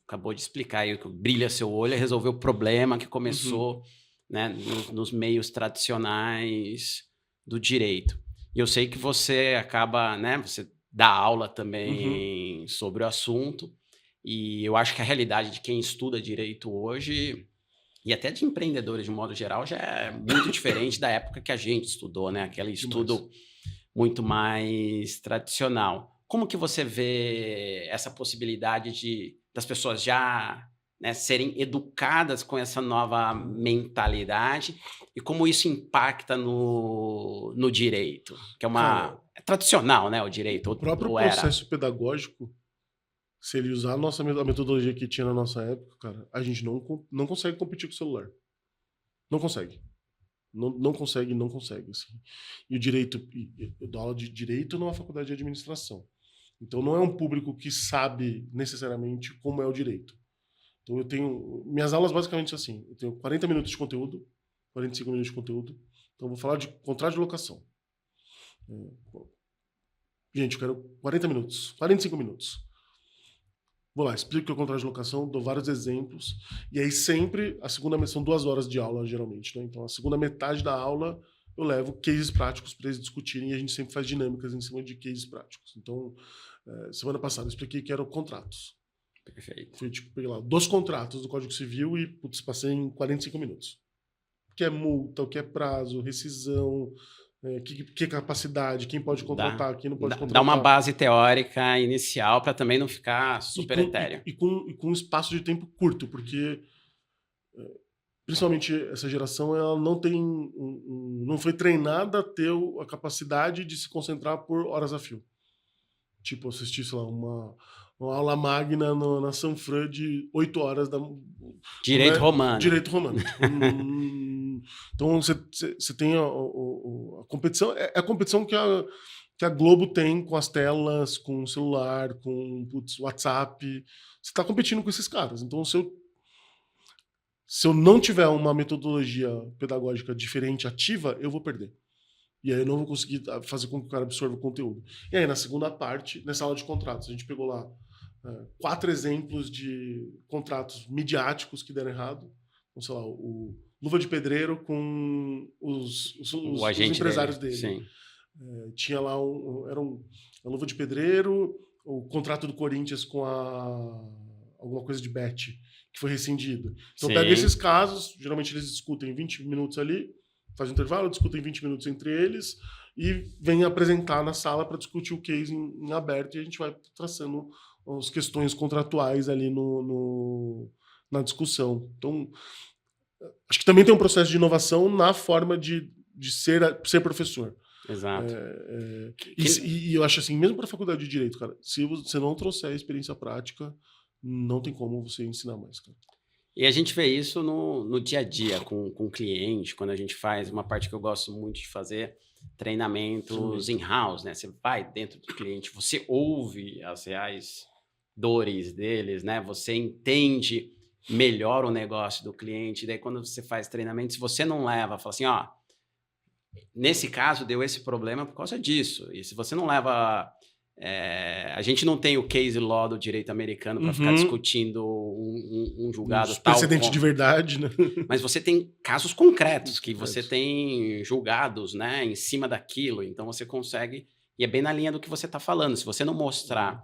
Acabou de explicar aí que brilha seu olho e resolveu o problema que começou, né? Nos meios tradicionais do direito. E eu sei que você acaba, né? Você dá aula também sobre o assunto. E eu acho que a realidade de quem estuda direito hoje, e até de empreendedores de um modo geral, já é muito diferente da época que a gente estudou, né? Aquele estudo muito mais tradicional. Como que você vê essa possibilidade das pessoas já, né, serem educadas com essa nova mentalidade e como isso impacta no direito? Que é é tradicional, né, o direito. O próprio processo pedagógico, se ele usar a metodologia que tinha na nossa época, cara, a gente não consegue competir com o celular. Não consegue. Não consegue. Assim. E o direito, eu dou aula de direito numa faculdade de administração. Então não é um público que sabe necessariamente como é o direito. Então eu tenho, minhas aulas basicamente assim, eu tenho 40 minutos de conteúdo, 45 minutos de conteúdo. Então eu vou falar de contrato de locação. Gente, eu quero 40 minutos, 45 minutos. Vou lá, explico o que é o contrato de locação, dou vários exemplos. E aí sempre, a segunda são 2 horas de aula, geralmente. Né? Então a segunda metade da aula eu levo cases práticos para eles discutirem e a gente sempre faz dinâmicas em cima de cases práticos. Então, semana passada eu expliquei que eram contratos. Perfeito. Fui, tipo, peguei lá 2 contratos do Código Civil e passei em 45 minutos. O que é multa, o que é prazo, rescisão, que é capacidade, quem pode contratar, quem não pode contratar. Dá uma base teórica inicial para também não ficar super etéreo. E com um espaço de tempo curto, porque principalmente essa geração ela não tem não foi treinada a ter a capacidade de se concentrar por horas a fio. Tipo, assistir, sei lá, uma aula magna na Sanfran de 8 horas da... Direito romano. Direito romano. Então, você tem a competição... É a competição que a Globo tem com as telas, com o celular, com WhatsApp. Você está competindo com esses caras. Então, se eu não tiver uma metodologia pedagógica diferente, ativa, eu vou perder. E aí eu não vou conseguir fazer com que o cara absorva o conteúdo. E aí, na segunda parte, nessa aula de contratos, a gente pegou lá 4 exemplos de contratos midiáticos que deram errado. Então, sei lá, o Luva de Pedreiro com os empresários dele. Sim. Tinha lá era uma luva de pedreiro, o contrato do Corinthians com alguma coisa de bet que foi rescindido. Então pega esses Sim. casos, geralmente eles discutem 20 minutos ali, faz um intervalo, discutem 20 minutos entre eles e vem apresentar na sala para discutir o case em aberto e a gente vai traçando as questões contratuais ali na discussão. Então, acho que também tem um processo de inovação na forma de ser professor. Exato. E eu acho assim, mesmo para a faculdade de Direito, cara, se você não trouxer a experiência prática, não tem como você ensinar mais, cara. E a gente vê isso no dia a dia com o cliente, quando a gente faz uma parte que eu gosto muito de fazer, treinamentos in-house, né? Você vai dentro do cliente, você ouve as reais dores deles, né? Você entende melhor o negócio do cliente. Daí, quando você faz treinamento, se você não leva, fala assim, ó, nesse caso deu esse problema por causa disso. E se você não leva... a gente não tem o case law do direito americano para ficar discutindo um julgado tal. Precedente de verdade, né? Mas você tem casos concretos que você tem julgados, né, em cima daquilo. Então você consegue... E é bem na linha do que você está falando. Se você não mostrar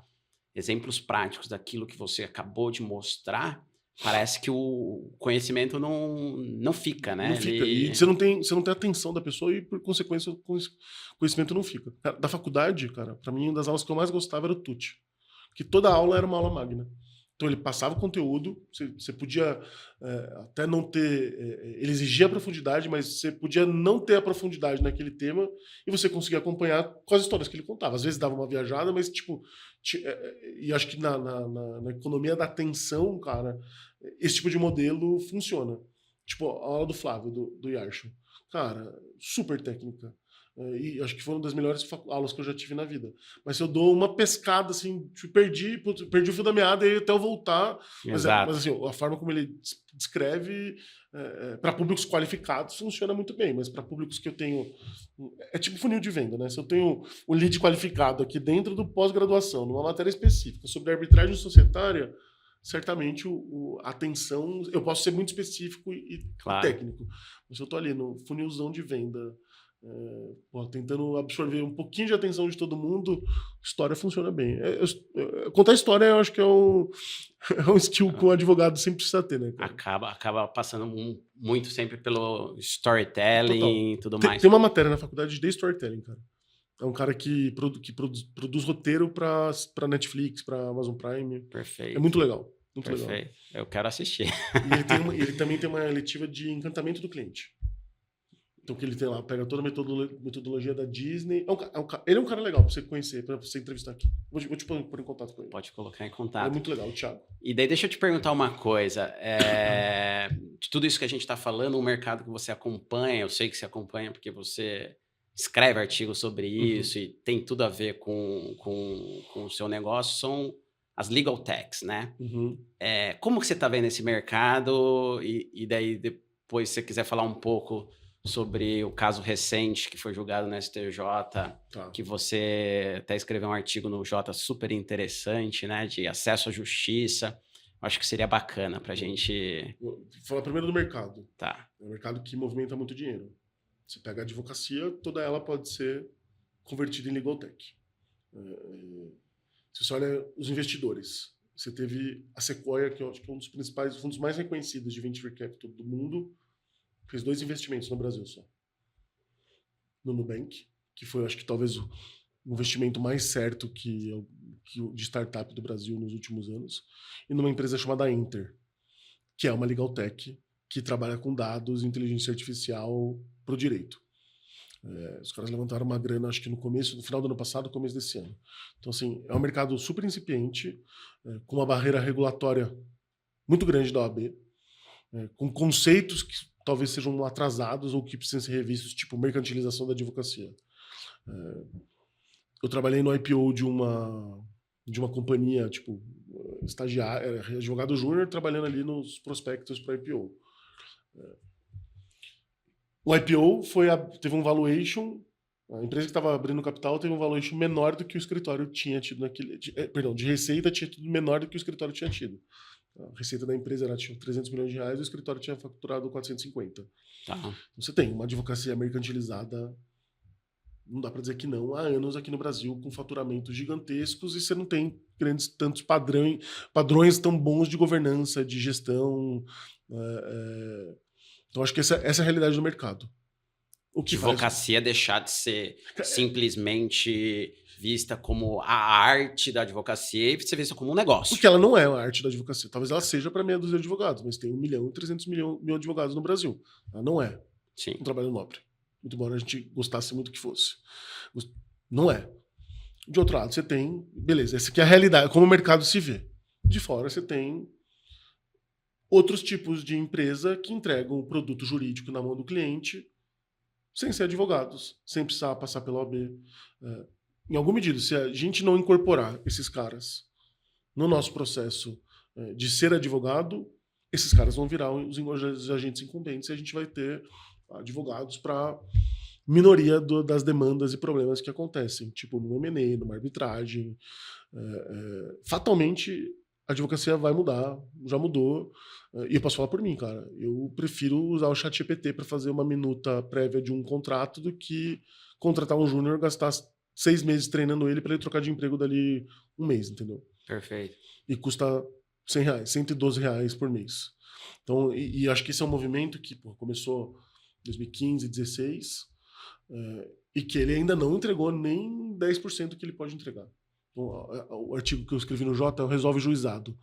exemplos práticos daquilo que você acabou de mostrar, parece que o conhecimento não fica, né? Não fica. E você não tem a atenção da pessoa e, por consequência, o conhecimento não fica. Da faculdade, cara, pra mim, uma das aulas que eu mais gostava era o TUT. Que toda aula era uma aula magna. Então ele passava o conteúdo, você podia até não ter... ele exigia profundidade, mas você podia não ter a profundidade naquele tema e você conseguia acompanhar com as histórias que ele contava. Às vezes dava uma viajada, mas tipo... e acho que na economia da atenção, cara, esse tipo de modelo funciona. Tipo, a aula do Flávio, do Yarcho. Cara, super técnica. E acho que foi uma das melhores aulas que eu já tive na vida. Mas se eu dou uma pescada, assim, perdi o fio da meada e até eu voltar. Mas assim, a forma como ele descreve, para públicos qualificados, funciona muito bem. Mas para públicos que eu tenho... É tipo funil de venda, né? Se eu tenho o lead qualificado aqui dentro do pós-graduação, numa matéria específica, sobre arbitragem societária, certamente a atenção... Eu posso ser muito específico e técnico. Mas se eu estou ali no funilzão de venda... tentando absorver um pouquinho de atenção de todo mundo, história funciona bem. Contar história, eu acho que é um skill que o advogado sempre precisa ter, né, cara? Acaba passando muito sempre pelo storytelling e tudo mais. Tem uma matéria na faculdade de storytelling, cara. É um cara que produz roteiro para Netflix, para Amazon Prime. Perfeito. É muito legal. Perfeito. Legal. Eu quero assistir. E ele também tem uma letiva de encantamento do cliente. Então, que ele tem lá, pega toda a metodologia da Disney. Ele é um cara legal pra você conhecer, pra você entrevistar aqui. Vou te pôr em contato com ele. Pode colocar em contato. É muito legal, o Thiago. E daí, deixa eu te perguntar uma coisa. De tudo isso que a gente está falando, o mercado que você acompanha, eu sei que você acompanha porque você escreve artigos sobre isso e tem tudo a ver com o seu negócio, são as legal techs, né? Como que você está vendo esse mercado? E daí, depois, se você quiser falar um pouco sobre o caso recente que foi julgado no STJ, que você até escreveu um artigo no Jota super interessante, né, de acesso à justiça. Acho que seria bacana pra gente... Vou falar primeiro do mercado. Tá. É um mercado que movimenta muito dinheiro. Você pega a advocacia, toda ela pode ser convertida em legal tech. Se você olha os investidores, você teve a Sequoia, que eu acho que é um dos principais fundos mais reconhecidos de venture capital do mundo, fez 2 investimentos no Brasil só. No Nubank, que foi, acho que talvez o investimento mais certo de startup do Brasil nos últimos anos, e numa empresa chamada Enter, que é uma legal tech que trabalha com dados e inteligência artificial para o direito. Os caras levantaram uma grana, acho que no final do ano passado, começo desse ano. Então, assim, é um mercado super incipiente, com uma barreira regulatória muito grande da OAB, com conceitos que talvez sejam atrasados ou que precisam ser revistos, tipo mercantilização da advocacia. Eu trabalhei no IPO de uma companhia, tipo, estagiário, advogado júnior, trabalhando ali nos prospectos para IPO. O IPO teve um valuation, a empresa que estava abrindo capital teve um valuation menor do que o escritório tinha tido de receita tinha tido menor do que o escritório tinha tido. A receita da empresa era tipo, 300 milhões de reais, o escritório tinha faturado 450. Tá. Então, você tem uma advocacia mercantilizada não dá para dizer que não, há anos aqui no Brasil com faturamentos gigantescos e você não tem tantos padrões tão bons de governança, de gestão. Então, acho que essa é a realidade do mercado. O que Advocacia deixar de ser simplesmente vista como a arte da advocacia e ser vista como um negócio. Porque ela não é a arte da advocacia. Talvez ela seja para meia dúzia de advogados, mas tem 1 milhão e 300 mil advogados no Brasil. Ela não é um trabalho nobre. Muito embora a gente gostasse muito que fosse. Não é. De outro lado, você tem... Beleza, essa aqui é a realidade, como o mercado se vê. De fora, você tem outros tipos de empresa que entregam o produto jurídico na mão do cliente sem ser advogados, sem precisar passar pela OAB. Em alguma medida, se a gente não incorporar esses caras no nosso processo de ser advogado, esses caras vão virar os agentes incumbentes e a gente vai ter advogados para minoria das demandas e problemas que acontecem, tipo no M&A, numa arbitragem. Fatalmente, a advocacia vai mudar, já mudou. E eu posso falar por mim, cara. Eu prefiro usar o ChatGPT para fazer uma minuta prévia de um contrato do que contratar um júnior, gastar 6 meses treinando ele para ele trocar de emprego dali 1 mês, entendeu? Perfeito. E custa R$100, R$112 por mês. Então, e acho que esse é um movimento que começou em 2015, 2016, e que ele ainda não entregou nem 10% do que ele pode entregar. Então, o artigo que eu escrevi no Jota é o Resolve Juizado.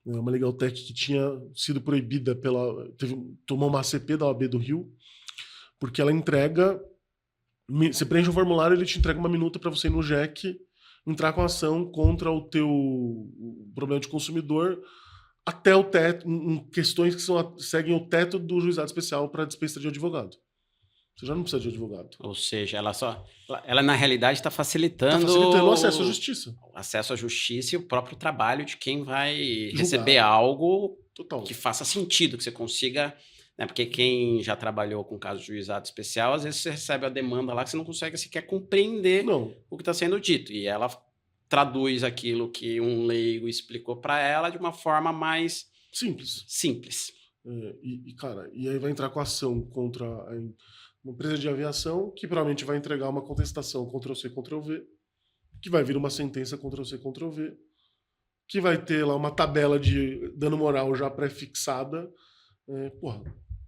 É uma Legal Tech que tinha sido proibida tomou uma ACP da OAB do Rio, porque ela entrega... Você preenche um formulário, ele te entrega uma minuta para você ir no JEC, entrar com ação contra o teu problema de consumidor até o teto, em questões que seguem o teto do juizado especial para dispensa de advogado. Você já não precisa de advogado. Ou seja, ela na realidade está facilitando o acesso à justiça. O acesso à justiça e o próprio trabalho de quem vai receber algo que faça sentido, que você consiga... Né, porque quem já trabalhou com caso de juizado especial, às vezes você recebe a demanda lá que você não consegue sequer compreender o que está sendo dito. E ela traduz aquilo que um leigo explicou para ela de uma forma mais simples. Cara, e aí vai entrar com ação contra uma empresa de aviação que provavelmente vai entregar uma contestação Ctrl-C, Ctrl-V, que vai vir uma sentença Ctrl-C, Ctrl-V, que vai ter lá uma tabela de dano moral já pré-fixada.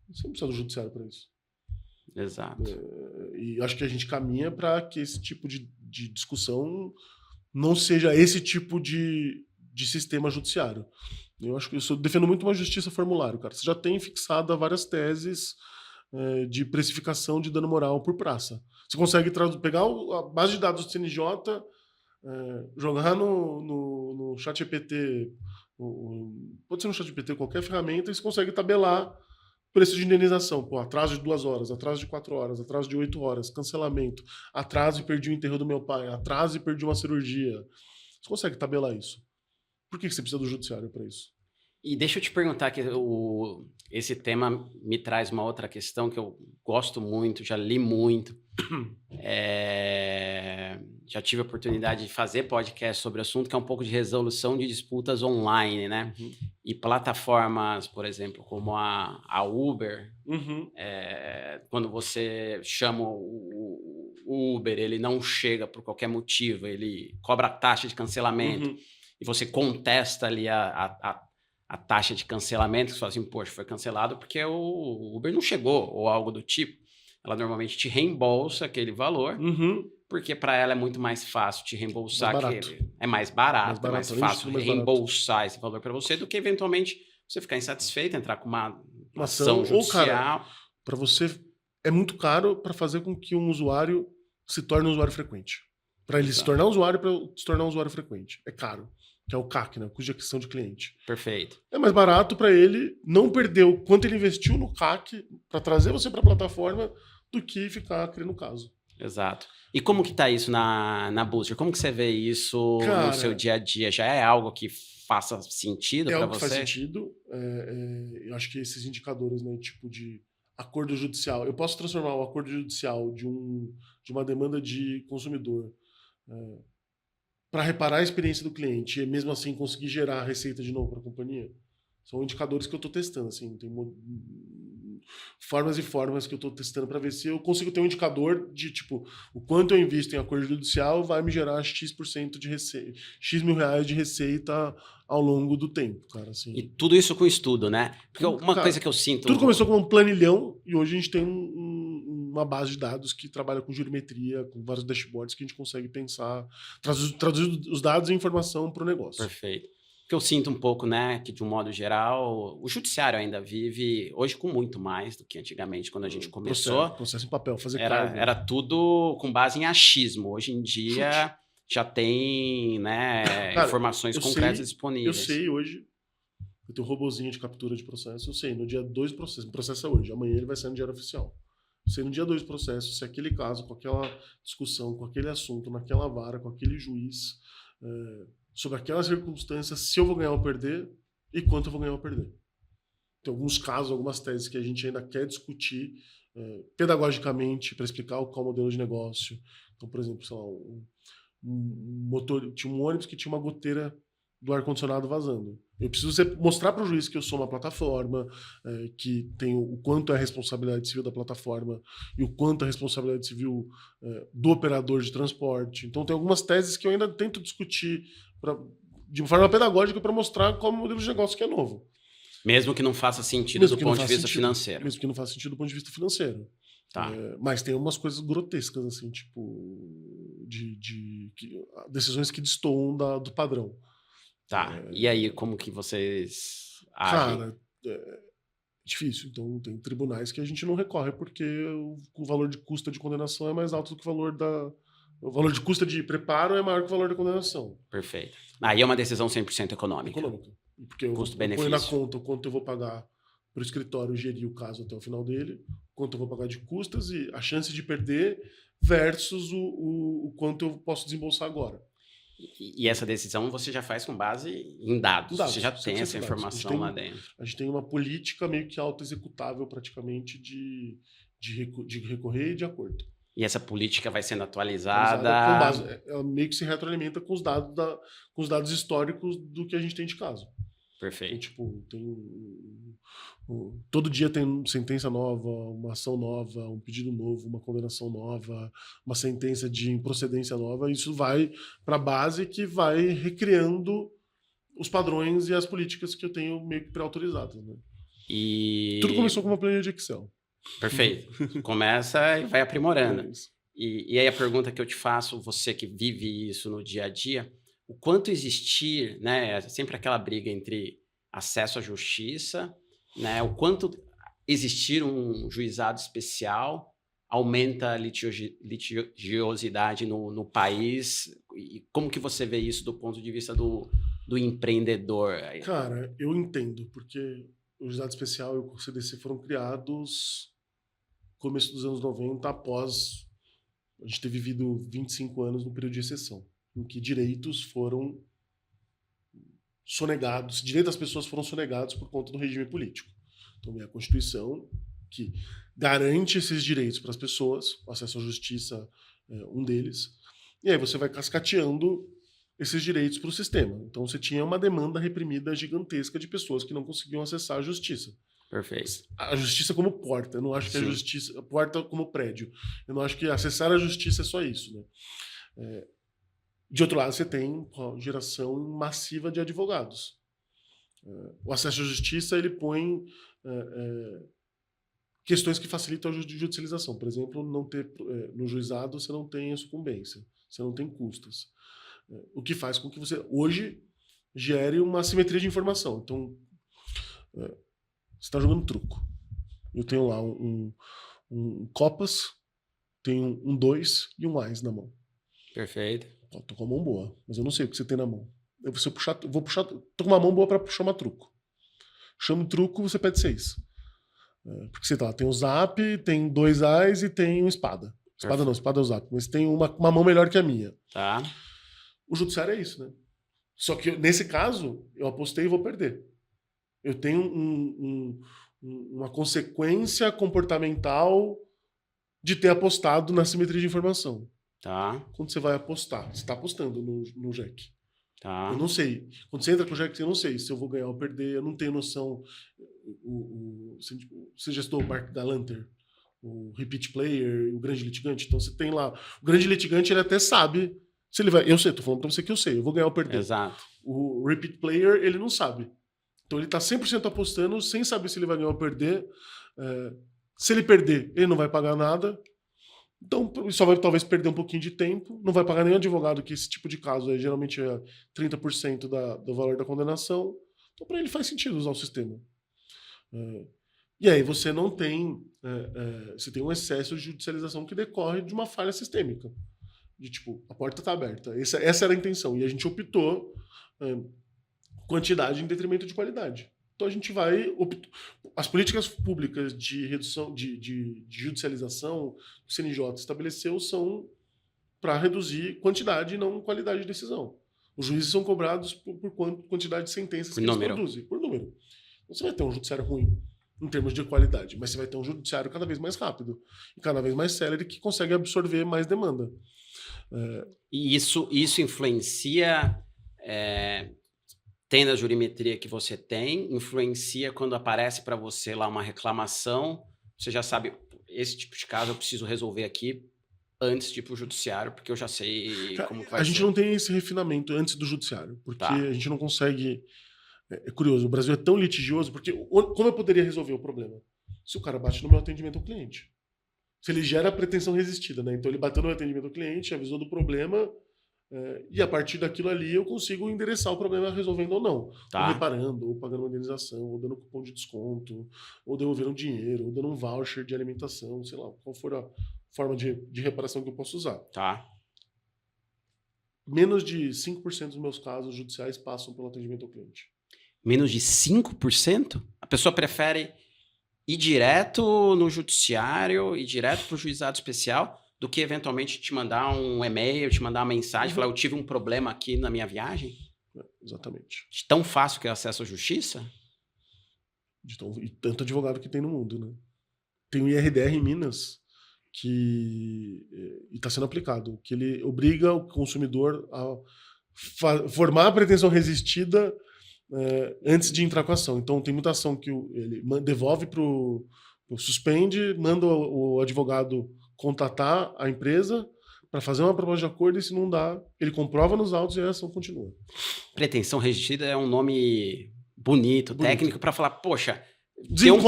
Você não precisa do judiciário para isso. Exato. E acho que a gente caminha para que esse tipo de discussão não seja esse tipo de sistema judiciário. Eu acho que eu defendo muito uma justiça formulário, cara. Você já tem fixada várias teses de precificação de dano moral por praça. Você consegue pegar a base de dados do CNJ, jogar no ChatGPT, pode ser no ChatGPT, qualquer ferramenta, e você consegue tabelar preço de indenização. Atraso de 2 horas, atraso de 4 horas, atraso de 8 horas, cancelamento, atraso e perdi o enterro do meu pai, atraso e perdi uma cirurgia. Você consegue tabelar isso. Por que você precisa do judiciário para isso? E deixa eu te perguntar, que esse tema me traz uma outra questão que eu gosto muito, já li muito. Já tive a oportunidade de fazer podcast sobre o assunto, que é um pouco de resolução de disputas online, né? Uhum. E plataformas, por exemplo, como a Uber, quando você chama o Uber, ele não chega por qualquer motivo, ele cobra a taxa de cancelamento, e você contesta ali a taxa de cancelamento, que você fala assim, poxa, foi cancelado porque o Uber não chegou, ou algo do tipo. Ela normalmente te reembolsa aquele valor, porque para ela é muito mais fácil te reembolsar, é mais barato, é mais fácil reembolsar esse valor para você do que eventualmente você ficar insatisfeito, entrar com uma ação judicial. Ou, cara, para você é muito caro para fazer com que um usuário se torne um usuário frequente. Para ele se tornar um usuário frequente. É caro. Que é o CAC, né? Custo de aquisição de cliente. Perfeito. É mais barato para ele não perder o quanto ele investiu no CAC para trazer você para a plataforma do que ficar criando caso. Exato. E como que tá isso na Booster? Como que você vê isso no seu dia a dia? Já é algo que faça sentido para você? É algo que faz sentido. Eu acho que esses indicadores, né, tipo de acordo judicial, eu posso transformar o acordo judicial de uma demanda de consumidor para reparar a experiência do cliente e mesmo assim conseguir gerar receita de novo para a companhia. São indicadores que eu estou testando. Assim, formas e formas que eu estou testando para ver se eu consigo ter um indicador de, tipo, o quanto eu invisto em acordo judicial vai me gerar X% de receita, X mil reais de receita ao longo do tempo, cara, assim. E tudo isso com estudo, né? Porque uma Cara, coisa que eu sinto... Tudo começou com um planilhão e hoje a gente tem uma base de dados que trabalha com geometria, com vários dashboards que a gente consegue pensar, traduzir os dados e informação para o negócio. Perfeito. Porque eu sinto um pouco, né, que de um modo geral, o judiciário ainda vive hoje com muito mais do que antigamente, quando a gente começou. Processo em papel, fazer era tudo com base em achismo. Hoje em dia já tem, né, cara, informações concretas disponíveis. Eu sei hoje, eu tenho um robozinho de captura de processo, eu sei, no dia 2 do processo, o processo é hoje, amanhã ele vai sair no diário oficial. Eu sei no dia 2 do processo, se aquele caso, com aquela discussão, com aquele assunto, naquela vara, com aquele juiz... sobre aquelas circunstâncias, se eu vou ganhar ou perder e quanto eu vou ganhar ou perder. Tem alguns casos, algumas teses que a gente ainda quer discutir pedagogicamente para explicar qual é o modelo de negócio. Então, por exemplo, sei lá, tinha um ônibus que tinha uma goteira do ar-condicionado vazando. Eu preciso mostrar para o juiz que eu sou uma plataforma, que tem o quanto é a responsabilidade civil da plataforma e o quanto é a responsabilidade civil do operador de transporte. Então, tem algumas teses que eu ainda tento discutir de uma forma pedagógica para mostrar qual é o modelo de negócio que é novo. Mesmo que não faça sentido do ponto de vista financeiro. Mesmo que não faça sentido do ponto de vista financeiro. Tá. Mas tem umas coisas grotescas, assim, tipo, decisões que destoam do padrão. Tá. E aí, como que vocês agem? Cara, é difícil. Então, tem tribunais que a gente não recorre porque o valor de custa de condenação é mais alto do que o valor de custa de preparo é maior que o valor da condenação. Perfeito. Aí é uma decisão 100% econômica. Porque eu ponho na conta o quanto eu vou pagar para o escritório gerir o caso até o final dele, quanto eu vou pagar de custas e a chance de perder versus o quanto eu posso desembolsar agora. E essa decisão você já faz com base em dados. Você já tem essa informação lá dentro. A gente tem uma política meio que auto-executável praticamente de recorrer e de acordo. E essa política vai sendo atualizada? Ela meio que se retroalimenta com os dados históricos do que a gente tem de caso. Perfeito. Então, todo dia tem sentença nova, uma ação nova, um pedido novo, uma condenação nova, uma sentença de improcedência nova. Isso vai para a base que vai recriando os padrões e as políticas que eu tenho meio que pré-autorizadas. Né? Tudo começou com uma planilha de Excel. Perfeito. Começa e vai aprimorando. E aí a pergunta que eu te faço, você que vive isso no dia a dia, o quanto existir, né, sempre aquela briga entre acesso à justiça, né, o quanto existir um juizado especial aumenta a litigiosidade no país, e como que você vê isso do ponto de vista do empreendedor? Cara, eu entendo, porque o juizado especial e o CDC foram criados no começo dos anos 90, após a gente ter vivido 25 anos no período de exceção, em que direitos foram sonegados, direitos das pessoas foram sonegados por conta do regime político. Então, é a Constituição que garante esses direitos para as pessoas, o acesso à justiça é um deles, e aí você vai cascateando esses direitos para o sistema. Então, você tinha uma demanda reprimida gigantesca de pessoas que não conseguiam acessar a justiça. Perfeito. A justiça como porta. Eu não acho que a justiça... A porta como prédio. Eu não acho que acessar a justiça é só isso. Né? De outro lado, você tem a geração massiva de advogados. O acesso à justiça, ele põe questões que facilitam a judicialização. Por exemplo, no juizado você não tem sucumbência, você não tem custas. O que faz com que você, hoje, gere uma assimetria de informação. Então, você está jogando truco. Eu tenho lá um copas, tenho um 2 e um ás na mão. Perfeito. Tô com a mão boa, mas eu não sei o que você tem na mão. Tô com uma mão boa para chamar truco. Chamo truco, você pede 6. Porque você tem o zap, tem 2 ás e tem um espada. Espada não, espada é o zap, mas tem uma mão melhor que a minha. Tá. O judiciário é isso, né? Só que nesse caso, eu apostei e vou perder. Eu tenho uma consequência comportamental de ter apostado na simetria de informação. Tá. Quando você vai apostar, você está apostando no JEC. Tá. Eu não sei. Quando você entra com o Jack, eu não sei se eu vou ganhar ou perder, eu não tenho noção. Você já estudou o Mark Galanter, o Repeat Player, o Grande Litigante? Então você tem lá. O Grande Litigante, ele até sabe se ele vai. Eu sei, tô falando pra você que eu sei, eu vou ganhar ou perder. Exato. O Repeat Player, ele não sabe. Então ele tá 100% apostando sem saber se ele vai ganhar ou perder. Se ele perder, ele não vai pagar nada. Então, só vai talvez perder um pouquinho de tempo, não vai pagar nenhum advogado, que esse tipo de caso geralmente é 30% do valor da condenação. Então, para ele faz sentido usar o sistema. E aí você não tem. Você tem um excesso de judicialização que decorre de uma falha sistêmica. De tipo, a porta está aberta. Essa era a intenção. E a gente optou quantidade em detrimento de qualidade. Então a gente vai. As políticas públicas de redução de judicialização que o CNJ estabeleceu são para reduzir quantidade e não qualidade de decisão. Os juízes são cobrados por quantidade de sentenças que eles produzem, por número. Então você vai ter um judiciário ruim em termos de qualidade, mas você vai ter um judiciário cada vez mais rápido e cada vez mais célere que consegue absorver mais demanda. E isso influencia. Tendo a jurimetria que você tem, influencia quando aparece para você lá uma reclamação, você já sabe, esse tipo de caso eu preciso resolver aqui antes de ir para o judiciário, porque eu já sei como vai ser. A gente não tem esse refinamento antes do judiciário, porque a gente não consegue... É curioso, o Brasil é tão litigioso, porque como eu poderia resolver o problema? Se o cara bate no meu atendimento ao cliente. Se ele gera pretensão resistida, né? Então ele bateu no atendimento ao cliente, avisou do problema... e a partir daquilo ali eu consigo endereçar o problema resolvendo ou não. Ou reparando, ou pagando uma indenização, ou dando cupom de desconto, ou devolvendo dinheiro, ou dando um voucher de alimentação, sei lá, qual for a forma de reparação que eu posso usar. Tá. Menos de 5% dos meus casos judiciais passam pelo atendimento ao cliente. Menos de 5%? A pessoa prefere ir direto no judiciário, ir direto para o juizado especial, do que eventualmente te mandar um e-mail, te mandar uma mensagem, falar, eu tive um problema aqui na minha viagem? Exatamente. De tão fácil que é o acesso à justiça? E tanto advogado que tem no mundo, né? Tem o IRDR em Minas, que está sendo aplicado, que ele obriga o consumidor a formar a pretensão resistida antes de entrar com a ação. Então tem muita ação que ele devolve para o suspende, manda o advogado contatar a empresa para fazer uma proposta de acordo, e se não dá, ele comprova nos autos e a ação continua. Pretensão resistida é um nome bonito. Técnico, para falar, poxa, deu um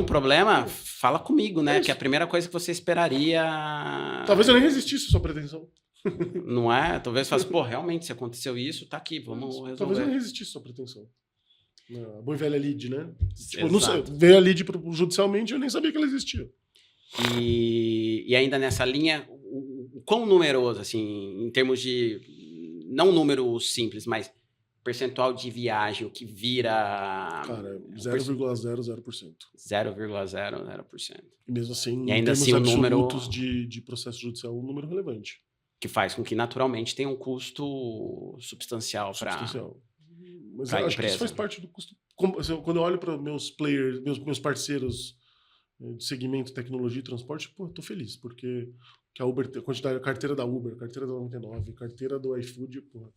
problema, fala comigo, né? Que é a primeira coisa que você esperaria... Talvez eu nem resistisse a sua pretensão. Não é? Talvez faça, pô, realmente, se aconteceu isso, tá aqui, vamos resolver. Talvez eu nem resistisse a sua pretensão. A boa e velha lead, né? Tipo, não sei, veio a lead judicialmente, eu nem sabia que ela existia. E ainda nessa linha, o quão numeroso, assim, em termos de, não número simples, mas percentual de viagem, o que vira... Cara, 0,00%. 0,00%. E mesmo assim, e ainda assim, o número de processo judicial, um número relevante. Que faz com que, naturalmente, tenha um custo substancial para a empresa. Mas eu acho que isso faz parte do custo. Quando eu olho para meus players, meus parceiros de segmento tecnologia e transporte, pô, tô feliz, porque a Uber, a carteira da Uber, a carteira da 99, a carteira do iFood, pô,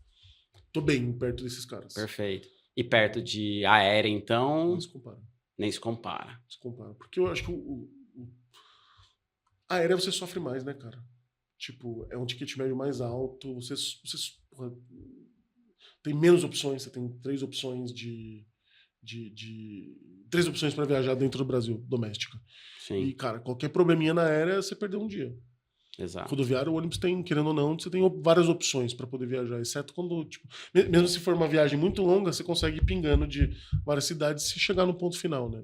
tô bem perto desses caras. Perfeito. E perto de aérea, então... Nem se compara. Nem se compara. Se compara. Porque eu acho que a aérea você sofre mais, né, cara? Tipo, é um ticket médio mais alto, você porra, tem menos opções, você tem 3 opções três opções para viajar dentro do Brasil, doméstica. Sim. E, cara, qualquer probleminha na aérea, você perdeu um dia. Exato. Rodoviário, o ônibus tem, querendo ou não, você tem várias opções para poder viajar, exceto quando, tipo, mesmo se for uma viagem muito longa, você consegue ir pingando de várias cidades se chegar no ponto final, né?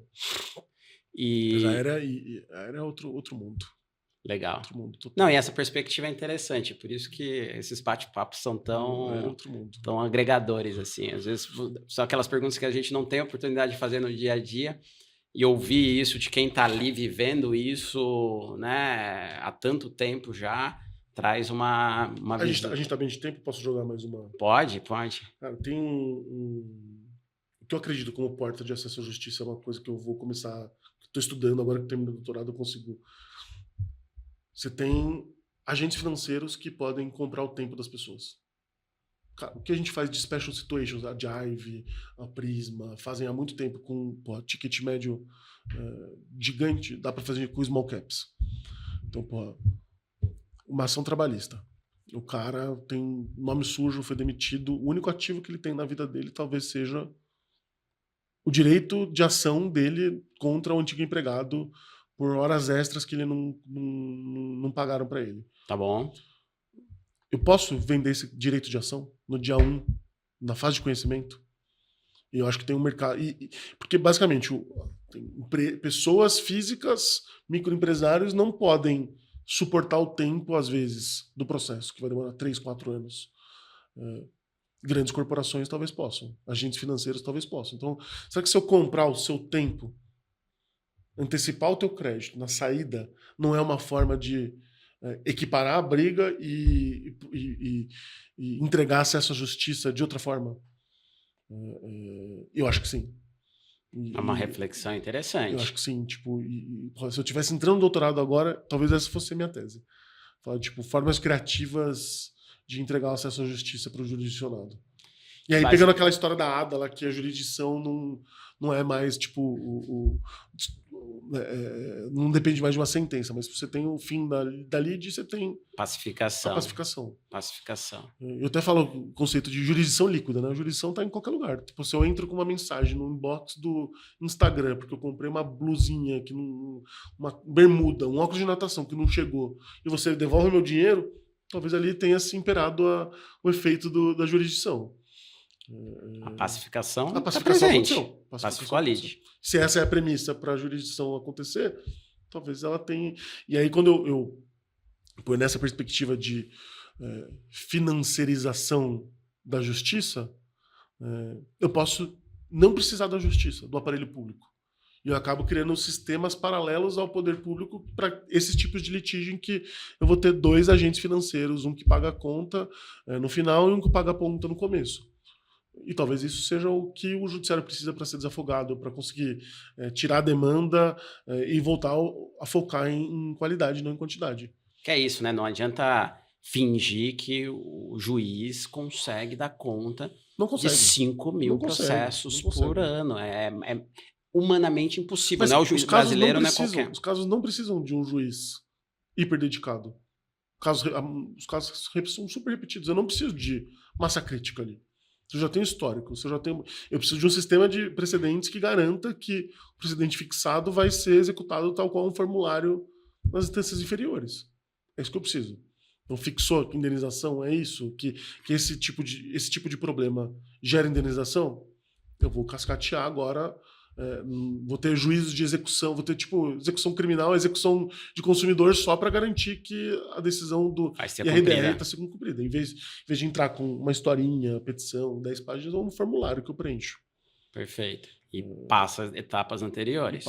Mas a aérea é outro mundo. Legal. Outro mundo total. Não, e essa perspectiva é interessante, por isso que esses bate-papos são tão agregadores, assim. Às vezes são aquelas perguntas que a gente não tem a oportunidade de fazer no dia a dia, e ouvir isso de quem está ali vivendo isso, né, há tanto tempo já, traz uma visão. A gente tá bem de tempo? Posso jogar mais uma? Pode. Cara, tem o que eu acredito como porta de acesso à justiça, é uma coisa que eu vou começar... Estou estudando, agora que termino o doutorado, eu consigo... Você tem agentes financeiros que podem comprar o tempo das pessoas. O que a gente faz de Special Situations, a Jive, a Prisma, fazem há muito tempo com ticket médio gigante, dá para fazer com small caps. Então, uma ação trabalhista. O cara tem nome sujo, foi demitido, o único ativo que ele tem na vida dele talvez seja o direito de ação dele contra o antigo empregado por horas extras que ele não pagaram para ele. Tá bom. Eu posso vender esse direito de ação no dia 1, na fase de conhecimento? E eu acho que tem um mercado... porque, basicamente, pessoas físicas, microempresários, não podem suportar o tempo, às vezes, do processo, que vai demorar 3, 4 anos. Grandes corporações talvez possam. Agentes financeiros talvez possam. Então, será que se eu comprar o seu tempo, antecipar o teu crédito na saída, não é uma forma de equiparar a briga e entregar acesso à justiça de outra forma? Eu acho que sim. É uma reflexão interessante. Eu acho que sim. Tipo, se eu estivesse entrando no doutorado agora, talvez essa fosse a minha tese. Falar, tipo, formas criativas de entregar o acesso à justiça para o jurisdicionado. E aí, pegando aquela história da ADA, lá, que a jurisdição não é mais, tipo, não depende mais de uma sentença, mas você tem o fim da lide, você tem pacificação. a pacificação. Pacificação. Eu até falo o conceito de jurisdição líquida, né? A jurisdição está em qualquer lugar. Tipo, se eu entro com uma mensagem no inbox do Instagram, porque eu comprei uma blusinha, uma bermuda, um óculos de natação que não chegou, e você devolve meu dinheiro, talvez ali tenha se imperado o efeito da jurisdição. A pacificação aconteceu. Pacificou a lide. Se essa é a premissa para a jurisdição acontecer, talvez ela tenha... E aí, quando eu põe nessa perspectiva de financiarização da justiça, eu posso não precisar da justiça, do aparelho público. E eu acabo criando sistemas paralelos ao poder público para esses tipos de litígio em que eu vou ter 2 agentes financeiros, um que paga a conta no final e um que paga a conta no começo. E talvez isso seja o que o judiciário precisa para ser desafogado, para conseguir tirar a demanda e voltar a focar em qualidade, não em quantidade. Que é isso, né? Não adianta fingir que o juiz consegue dar conta de 5 mil processos por ano. É humanamente impossível. Mas não é o juiz brasileiro, não é qualquer. Os casos não precisam de um juiz hiper dedicado. Os casos são super repetidos. Eu não preciso de massa crítica ali. Você já tem histórico, eu preciso de um sistema de precedentes que garanta que o precedente fixado vai ser executado tal qual um formulário nas instâncias inferiores. É isso que eu preciso. Então, fixou a indenização, é isso? Que esse tipo de problema gera indenização? Eu vou cascatear agora, vou ter juízos de execução, vou ter execução criminal, execução de consumidor só para garantir que a decisão do IRDR está sendo cumprida. Em vez de entrar com uma historinha, petição, 10 páginas, é um formulário que eu preencho. Perfeito. E passa etapas anteriores.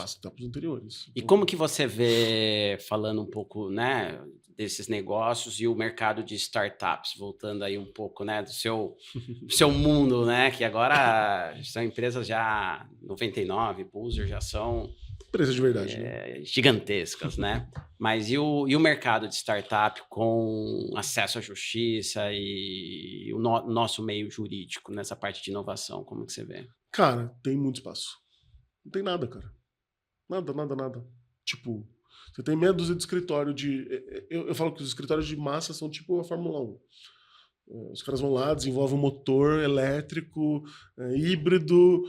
E como que você vê, falando um pouco, né, desses negócios e o mercado de startups, voltando aí um pouco, né, do seu mundo, né, que agora são empresas já 99, Pulsar, já são empresas de verdade, gigantescas, né? Mas e o mercado de startup com acesso à justiça e o nosso meio jurídico nessa parte de inovação, como que você vê? Cara, tem muito espaço. Não tem nada, cara. Nada. Tipo, você tem meia dúzia de escritório de... Eu falo que os escritórios de massa são tipo a Fórmula 1. Os caras vão lá, desenvolvem um motor elétrico, híbrido,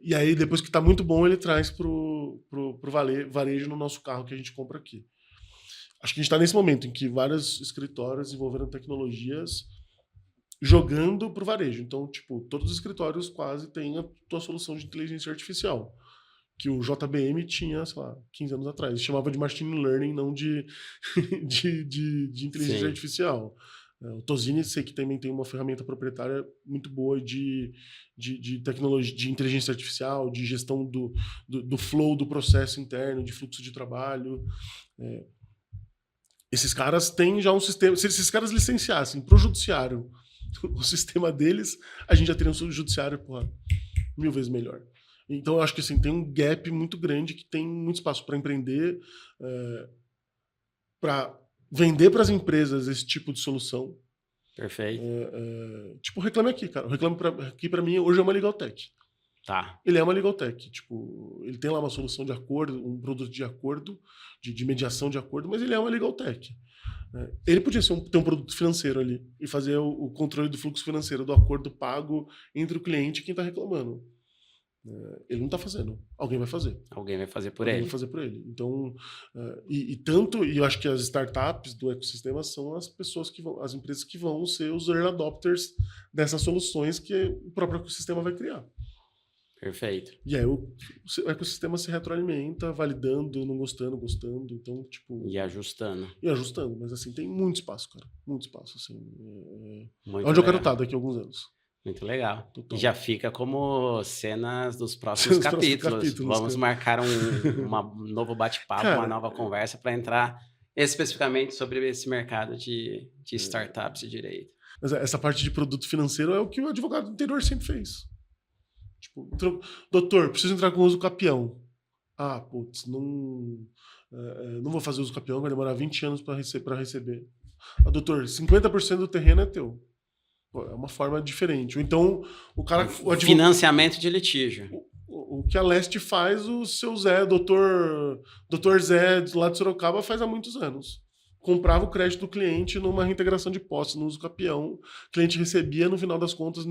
e aí depois que tá muito bom, ele traz pro varejo no nosso carro que a gente compra aqui. Acho que a gente tá nesse momento em que vários escritórios desenvolveram tecnologias jogando pro varejo. Então, tipo, todos os escritórios quase têm a tua solução de inteligência artificial, que o JBM tinha, sei lá, 15 anos atrás. Ele chamava de machine learning, não de inteligência artificial. O Tozini, sei que também tem uma ferramenta proprietária muito boa de tecnologia, de inteligência artificial, de gestão do flow do processo interno, de fluxo de trabalho. Esses caras têm já um sistema... Se esses caras licenciassem para o judiciário o sistema deles, a gente já teria um judiciário 1000 vezes melhor. Então, eu acho que assim, tem um gap muito grande que tem muito espaço para empreender, para vender para as empresas esse tipo de solução. Perfeito. Tipo, o Reclame Aqui, cara. O Reclame Aqui, pra mim, hoje é uma legal tech. Tá. Ele é uma legal tech. Tipo, ele tem lá uma solução de acordo, um produto de acordo, de mediação de acordo, mas ele é uma legal tech. Ele podia ter um produto financeiro ali e fazer o controle do fluxo financeiro, do acordo pago entre o cliente e quem está reclamando. Ele não está fazendo. Alguém vai fazer. Alguém vai fazer por Alguém ele. vai fazer por ele. Então, e eu acho que as startups do ecossistema são as pessoas as empresas que vão ser os early adopters dessas soluções que o próprio ecossistema vai criar. Perfeito. E aí o ecossistema se retroalimenta, validando, não gostando, gostando. Então, tipo... E ajustando. E ajustando. Mas, assim, tem muito espaço, cara. Muito espaço, assim. Muito onde legal. eu quero estar daqui a alguns anos. Muito legal. Total. E já fica como cenas dos próximos capítulos. Vamos marcar um novo bate-papo, uma nova conversa para entrar especificamente sobre esse mercado de startups e direito. Mas essa parte de produto financeiro é o que o advogado do interior sempre fez. Tipo, doutor, preciso entrar com uso capião. Ah, putz, não vou fazer uso capião, vai demorar 20 anos para receber. Ah, doutor, 50% do terreno é teu. Pô, é uma forma diferente. Ou então, o cara... Financiamento de litígio. O que a Leste faz, o seu Zé, doutor Zé, lá de Sorocaba, faz há muitos anos. Comprava o crédito do cliente numa reintegração de posse, no uso capião. O cliente recebia, no final das contas,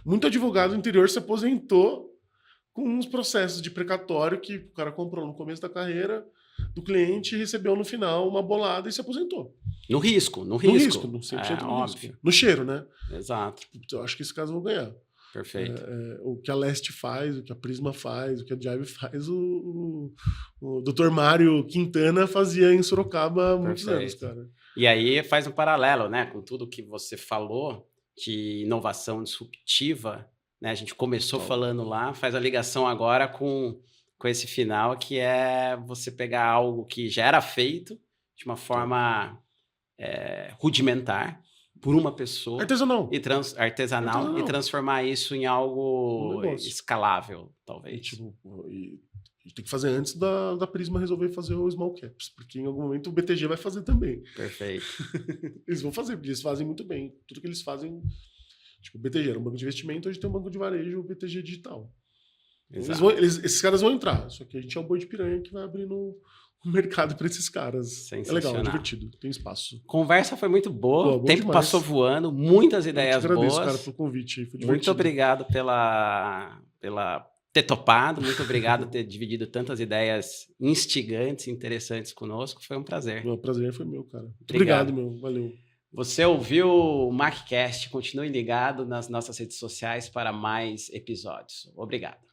muito advogado do interior se aposentou com uns processos de precatório que o cara comprou no começo da carreira do cliente e recebeu no final uma bolada e se aposentou. No risco. No 100% no óbvio. risco. No cheiro, né? Exato. Eu acho que esse caso eu vou ganhar. Perfeito. O que a Leste faz, o que a Prisma faz, o que a Jive faz, o Dr. Mário Quintana fazia em Sorocaba há muitos anos, cara. E aí faz um paralelo, né, com tudo que você falou de inovação disruptiva, né? A gente começou falando lá, faz a ligação agora com esse final, que é você pegar algo que já era feito de uma forma rudimentar, por uma pessoa. Artesanal. Artesanal. E transformar isso em algo escalável, talvez. E tem que fazer antes da Prisma resolver fazer o Small Caps, porque em algum momento o BTG vai fazer também. Perfeito. Eles vão fazer, porque eles fazem muito bem. Tudo que eles fazem... Tipo, o BTG era um banco de investimento, hoje tem um banco de varejo, o BTG digital. Esses caras vão entrar, só que a gente é um boi de piranha que vai abrindo o mercado para esses caras. É legal, é divertido, tem espaço. Conversa foi muito boa, o tempo demais. Passou voando, muitas ideias boas. Eu te agradeço, cara, pelo convite. Foi divertido. Muito obrigado pela ter topado, muito obrigado por ter dividido tantas ideias instigantes e interessantes conosco, foi um prazer. O prazer foi meu, cara. Obrigado, meu, valeu. Você ouviu o MacCast, continue ligado nas nossas redes sociais para mais episódios. Obrigado.